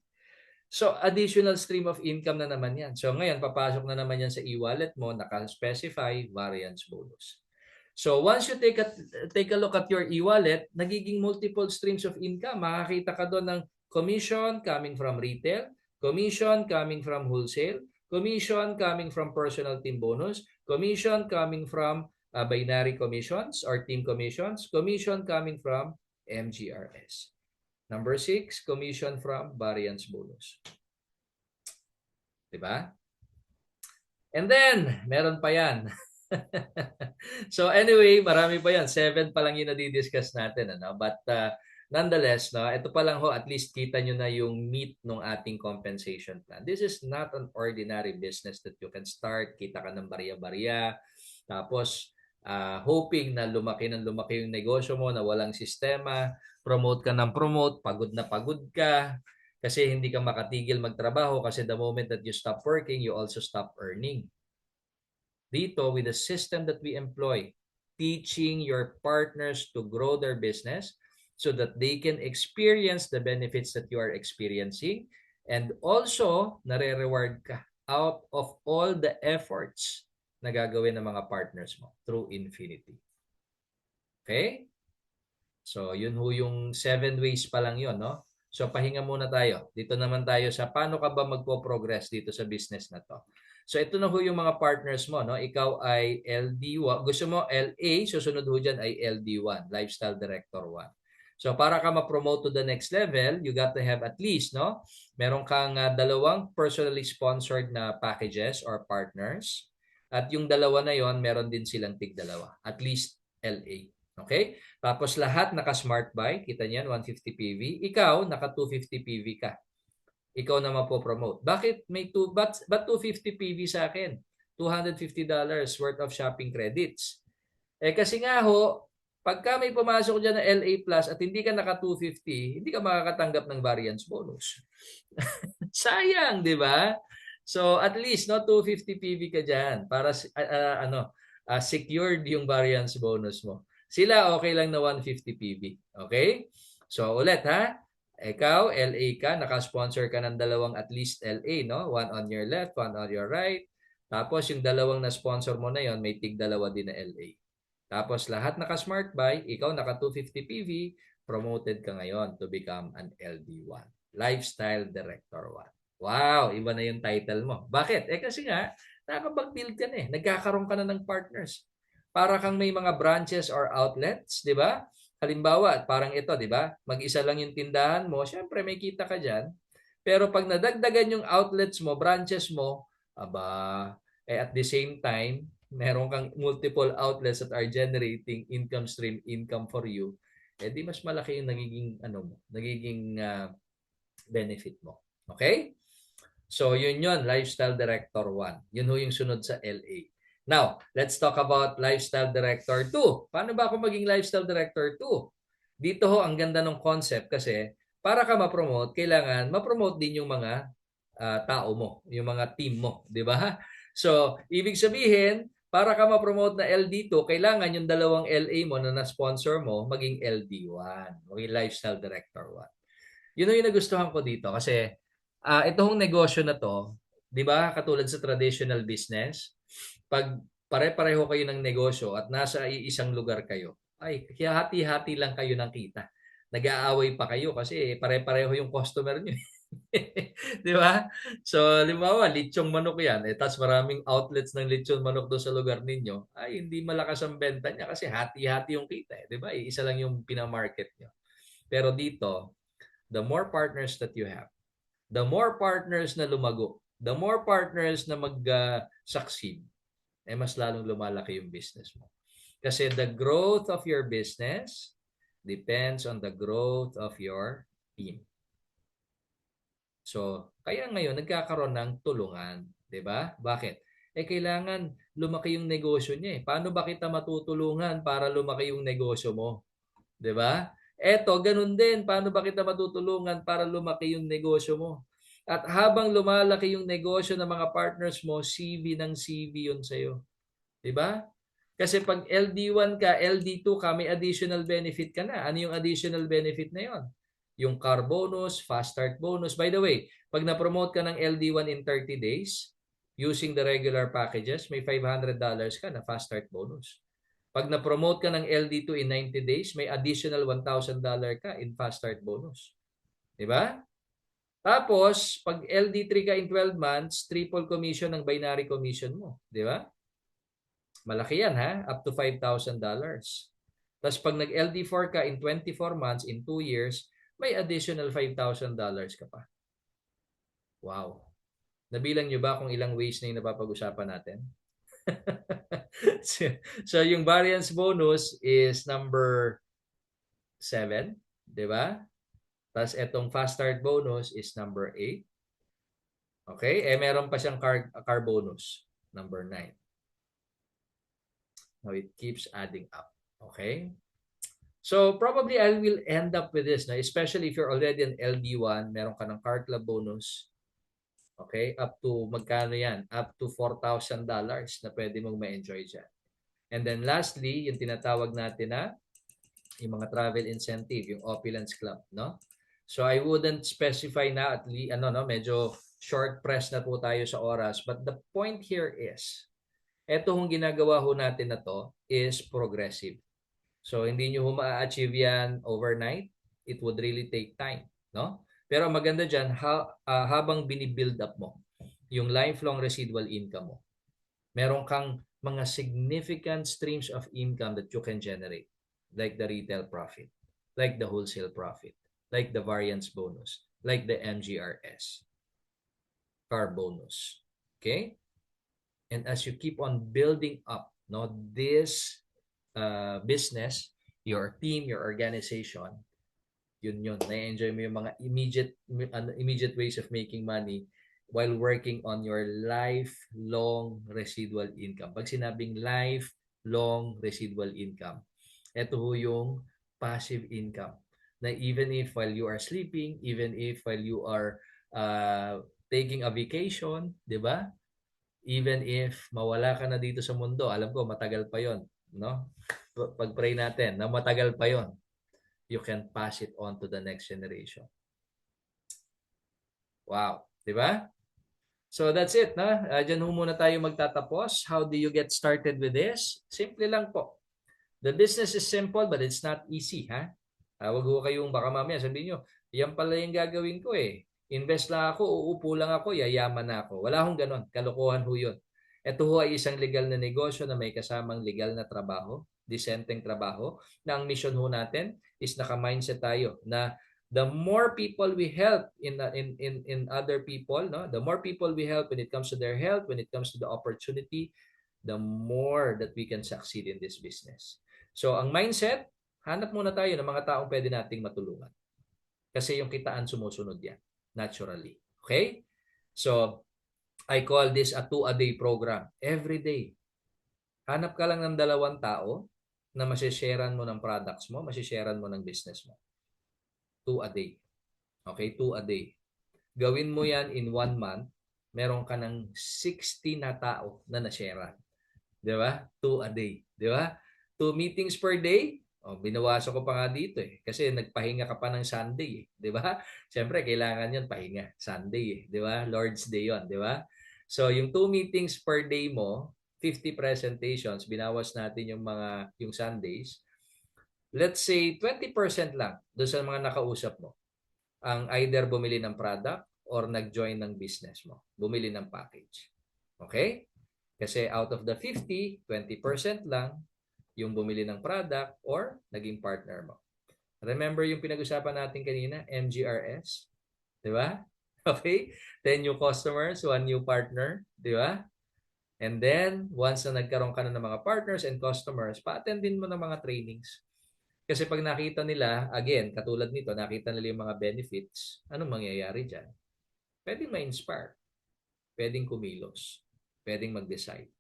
So, additional stream of income na naman yan. So, ngayon, papasok na naman yan sa e-wallet mo, naka-specify variance bonus. So, once you take a look at your e-wallet, nagiging multiple streams of income. Makakita ka doon ng commission coming from retail, commission coming from wholesale, commission coming from personal team bonus, commission coming from binary commissions or team commissions, commission coming from MGRS. Number 6, commission from variance bonus. Diba? And then, meron pa yan. So anyway, marami pa yan. 7 pa lang yung nadidiscuss natin. Ano? But Nonetheless, no, ito pa lang ho, at least kita nyo na yung meat ng ating compensation plan. This is not an ordinary business that you can start. Kita ka ng barya-barya. Tapos, hoping na lumaki ng lumaki yung negosyo mo na walang sistema. Promote ka ng promote. Pagod na pagod ka. Kasi hindi ka makatigil magtrabaho kasi the moment that you stop working, you also stop earning. Dito, with the system that we employ, teaching your partners to grow their business so that they can experience the benefits that you are experiencing, and also nare-reward ka out of all the efforts na gagawin ng mga partners mo through Infinity. Okay? So, yun ho yung 7 ways pa lang yun, no? So, pahinga muna tayo. Dito naman tayo sa paano ka ba magpo-progress dito sa business na to. So, ito na ho yung mga partners mo, no? Ikaw ay LD1. Gusto mo LA, susunod ho dyan ay LD1, Lifestyle Director 1. So, para ka ma-promote to the next level, you got to have at least, no? Meron kang dalawang personally sponsored na packages or partners. At yung dalawa na yon, meron din silang tig-dalawa. At least LA. Okay? Tapos lahat naka-smart buy. Kita niyan, 150 PV. Ikaw, naka 250 PV ka. Ikaw na mapopromote. Bakit may but 250 PV sa akin? $250 worth of shopping credits. Kasi nga ho, pagka may pumasok dyan na LA Plus at hindi ka naka 250, hindi ka makakatanggap ng variance bonus. Sayang, di ba? So at least no 250 PV ka dyan para secured yung variance bonus mo. Sila okay lang na 150 PV. Okay? So ulit ha, ikaw LA ka, naka-sponsor ka ng dalawang at least LA, no? One on your left, one on your right. Tapos yung dalawang na sponsor mo na yon, may tig dalawa din na LA. Tapos lahat naka-smart buy, ikaw naka 250 PV, promoted ka ngayon to become an LD1, Lifestyle Director 1. Wow, iba na yung title mo. Bakit? Kasi nga, nakakapag-build ka na eh. Nagkakaroon ka na ng partners. Para kang may mga branches or outlets, di ba? Halimbawa, parang ito, di ba? Mag-isa lang yung tindahan mo, syempre may kita ka dyan. Pero pag nadagdagan yung outlets mo, branches mo, at the same time, meron kang multiple outlets that are generating income stream, income for you, di mas malaki yung nagiging benefit mo. Okay? So, yun, Lifestyle Director 1. Yun ho yung sunod sa LA. Now, let's talk about Lifestyle Director 2. Paano ba ako maging Lifestyle Director 2? Dito ho, ang ganda ng concept kasi para ka ma-promote, kailangan ma-promote din yung mga tao mo, yung mga team mo, di ba? So, ibig sabihin, para ka ma-promote na LD2, kailangan yung dalawang LA mo na na-sponsor mo maging LD1, maging Lifestyle Director 1. Yun yung nagustuhan ko dito kasi itong negosyo na to, 'di ba, katulad sa traditional business, pag pare-pareho kayo ng negosyo at nasa isang lugar kayo, ay hati-hati lang kayo ng kita. Nag-aaway pa kayo kasi pare-pareho yung customer niyo. 'Di ba? So, halimbawa, lechong manok 'yan, tapos maraming outlets ng lechong manok doon sa lugar ninyo, ay hindi malakas ang benta niya kasi hati-hati yung kita, 'di ba? Isa lang yung pina-market niyo. Pero dito, the more partners that you have, the more partners na lumago, the more partners na mag-succeed, mas lalong lumalaki yung business mo. Kasi the growth of your business depends on the growth of your team. So, kaya ngayon nagkakaroon ng tulungan, 'di ba? Bakit? Kailangan lumaki yung negosyo niya. Paano ba kita matutulungan para lumaki yung negosyo mo? 'Di ba? Eto, ganun din. Paano ba kita matutulungan para lumaki yung negosyo mo? At habang lumalaki yung negosyo ng mga partners mo, CV ng CV yun sa'yo. 'Di ba? Kasi pag LD1 ka, LD2 ka, may additional benefit ka na. Ano yung additional benefit na yon? Yung car bonus, fast start bonus. By the way, pag na-promote ka ng LD1 in 30 days, using the regular packages, may $500 ka na fast start bonus. Pag na-promote ka ng LD2 in 90 days, may additional $1,000 ka in fast start bonus. 'Di ba? Tapos, pag LD3 ka in 12 months, triple commission ng binary commission mo. 'Di ba? Malaki yan ha, up to $5,000. Tapos pag nag-LD4 ka in 24 months, in 2 years, may additional $5,000 ka pa. Wow. Nabilang nyo ba kung ilang ways na yung napapag-usapan natin? So, yung variance bonus is number 7. Diba? Tapos itong fast start bonus is number 8. Okay? Meron pa siyang car bonus. Number 9. Now, it keeps adding up. Okay? So, probably I will end up with this, no? Especially if you're already an LB1, meron ka ng car club bonus. Okay? Up to, magkano yan? Up to $4,000 na pwede mong ma-enjoy dyan. And then lastly, yung tinatawag natin na yung mga travel incentive, yung Opulence Club, no? So I wouldn't specify na at least medyo short press na po tayo sa oras, but the point here is eto hong ginagawa ho natin na to is progressive. So hindi niyo ma-achieve yan overnight. It would really take time, no? Pero maganda diyan habang bini-build up mo yung lifelong residual income mo, meron kang mga significant streams of income that you can generate, like the retail profit, like the wholesale profit, like the variance bonus, like the MGRS, car bonus. Okay? And as you keep on building up this business, your team, your organization, yun, na-enjoy mo yung mga immediate ways of making money while working on your lifelong residual income. Pag sinabing lifelong residual income, ito ho yung passive income na even if while you are sleeping, even if while you are taking a vacation, di ba? Even if mawala ka na dito sa mundo, alam ko matagal pa yon, no? Pag-pray natin na matagal pa yon, you can pass it on to the next generation. Wow, di ba? So that's it, no? Diyan ho muna tayo magtatapos. How do you get started with this? Simple lang po. The business is simple but it's not easy, ha? Wag ho kayong baka mamaya sabihin nyo, yan pala yung gagawin ko eh. Invest lang ako, uupo lang ako, yayaman na ako. Wala hong ganon. Kalokohan ho yun. Ito ho ay isang legal na negosyo na may kasamang legal na trabaho, disenteng trabaho, na ang mission ho natin is naka-mindset tayo na the more people we help in other people, no, the more people we help when it comes to their health, when it comes to the opportunity, the more that we can succeed in this business. So ang mindset, hanap muna tayo ng mga taong pwede nating matulungan. Kasi yung kitaan sumusunod yan naturally. Okay? So I call this a 2-a-day program. Every day. Hanap ka lang ng 2 tao na masisharean mo ng products mo, masisharean mo ng business mo. 2-a-day. Okay? 2-a-day. Gawin mo yan in 1 month, meron ka ng 60 na tao na nasharean. Di ba? 2-a-day. Di ba? 2 meetings per day. Binawasan ko pa nga dito eh. Kasi nagpahinga ka pa ng Sunday eh. Di ba? Siyempre, kailangan yun pahinga. Sunday eh. Di ba? Lord's Day yun. Di ba? So, yung 2 meetings per day mo, 50 presentations, binawas natin yung Sundays. Let's say 20% lang doon sa mga nakausap mo ang either bumili ng product or nag-join ng business mo. Bumili ng package. Okay? Kasi out of the 50, 20% lang yung bumili ng product or naging partner mo. Remember yung pinag-usapan natin kanina, MGRS? Di ba? Okay? 10 new customers, 1 new partner. Di ba? And then, once na nagkaroon ka na ng mga partners and customers, pa-attendin mo ng mga trainings. Kasi pag nakita nila, again, katulad nito, nakita nila yung mga benefits, anong mangyayari dyan? Pwedeng ma-inspire. Pwedeng kumilos. Pwedeng mag-decide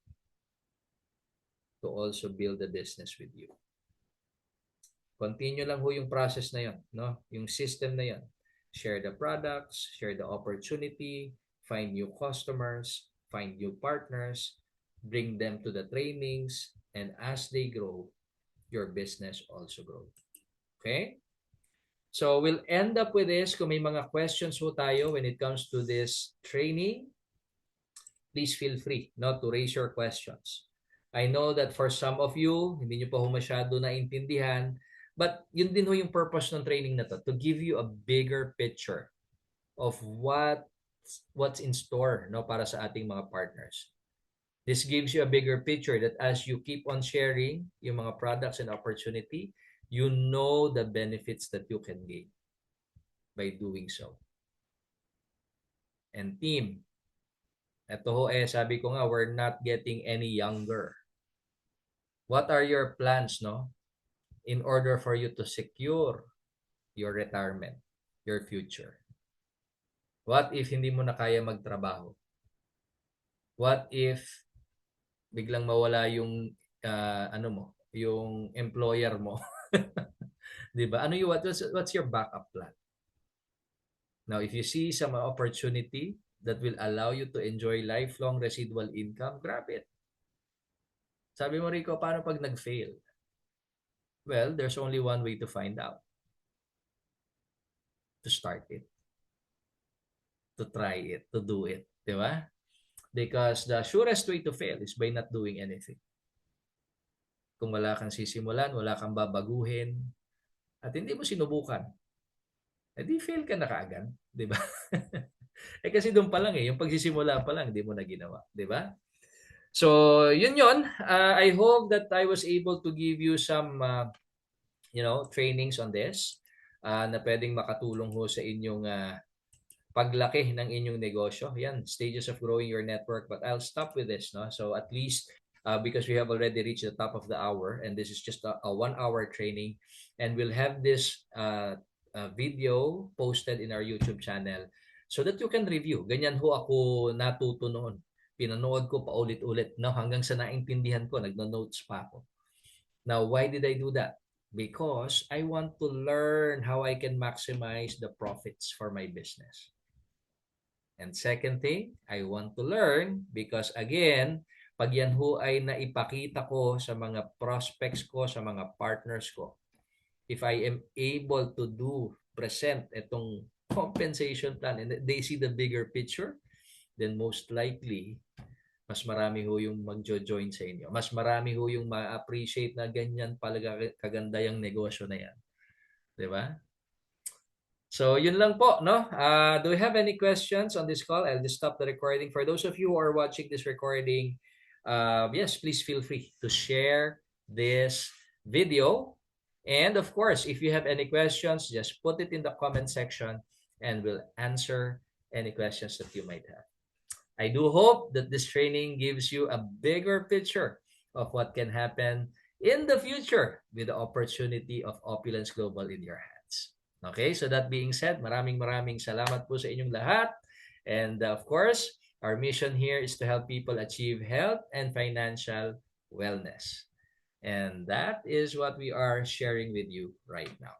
to also build a business with you. Continue lang ho yung process na yun, no? Yung system na yun. Share the products, share the opportunity, find new customers, find new partners, bring them to the trainings, and as they grow, your business also grows. Okay? So we'll end up with this. Kung may mga questions ho tayo when it comes to this training, please feel free to raise your questions. I know that for some of you, hindi nyo pa ho masyado naintindihan, but yun din ho yung purpose ng training na to give you a bigger picture of what's in store para sa ating mga partners. This gives you a bigger picture that as you keep on sharing yung mga products and opportunity, you know the benefits that you can gain by doing so. And team, ito ho sabi ko nga, we're not getting any younger. What are your plans, in order for you to secure your retirement, your future? What if hindi mo na kaya magtrabaho? What if biglang mawala yung ano mo, yung employer mo? 'Di ba? Ano yung what's your backup plan? Now, if you see some opportunity that will allow you to enjoy lifelong residual income, grab it. Sabi mo, Rico, paano pag nag-fail? Well, there's only one way to find out. To start it. To try it. To do it. Di ba? Because the surest way to fail is by not doing anything. Kung wala kang sisimulan, wala kang babaguhin, at hindi mo sinubukan, edi fail ka na kaagad. Di ba? Eh kasi doon pa lang yung pagsisimula pa lang, hindi mo na ginawa. Di ba? So, yun. I hope that I was able to give you some trainings on this na pwedeng makatulong ho sa inyong paglaki ng inyong negosyo. Yan, stages of growing your network. But I'll stop with this, no? So at least because we have already reached the top of the hour and this is just a 1 hour training, and we'll have this video posted in our YouTube channel so that you can review. Ganyan ho ako natuto noon. Pinanood ko pa ulit-ulit, no? Hanggang sa naintindihan ko, nagno-notes pa ako. Now, why did I do that? Because I want to learn how I can maximize the profits for my business. And second thing, I want to learn because again, pag yan ho ay naipakita ko sa mga prospects ko, sa mga partners ko, if I am able to present itong compensation plan and they see the bigger picture, then most likely, mas marami ho yung magjo-join sa inyo. Mas marami ho yung ma-appreciate na ganyan pala kaganda yung negosyo na yan. Diba? So, yun lang po, no? Do we have any questions on this call? I'll just stop the recording. For those of you who are watching this recording, yes, please feel free to share this video. And of course, if you have any questions, just put it in the comment section and we'll answer any questions that you might have. I do hope that this training gives you a bigger picture of what can happen in the future with the opportunity of Opulence Global in your hands. Okay, so that being said, maraming salamat po sa inyong lahat. And of course, our mission here is to help people achieve health and financial wellness. And that is what we are sharing with you right now.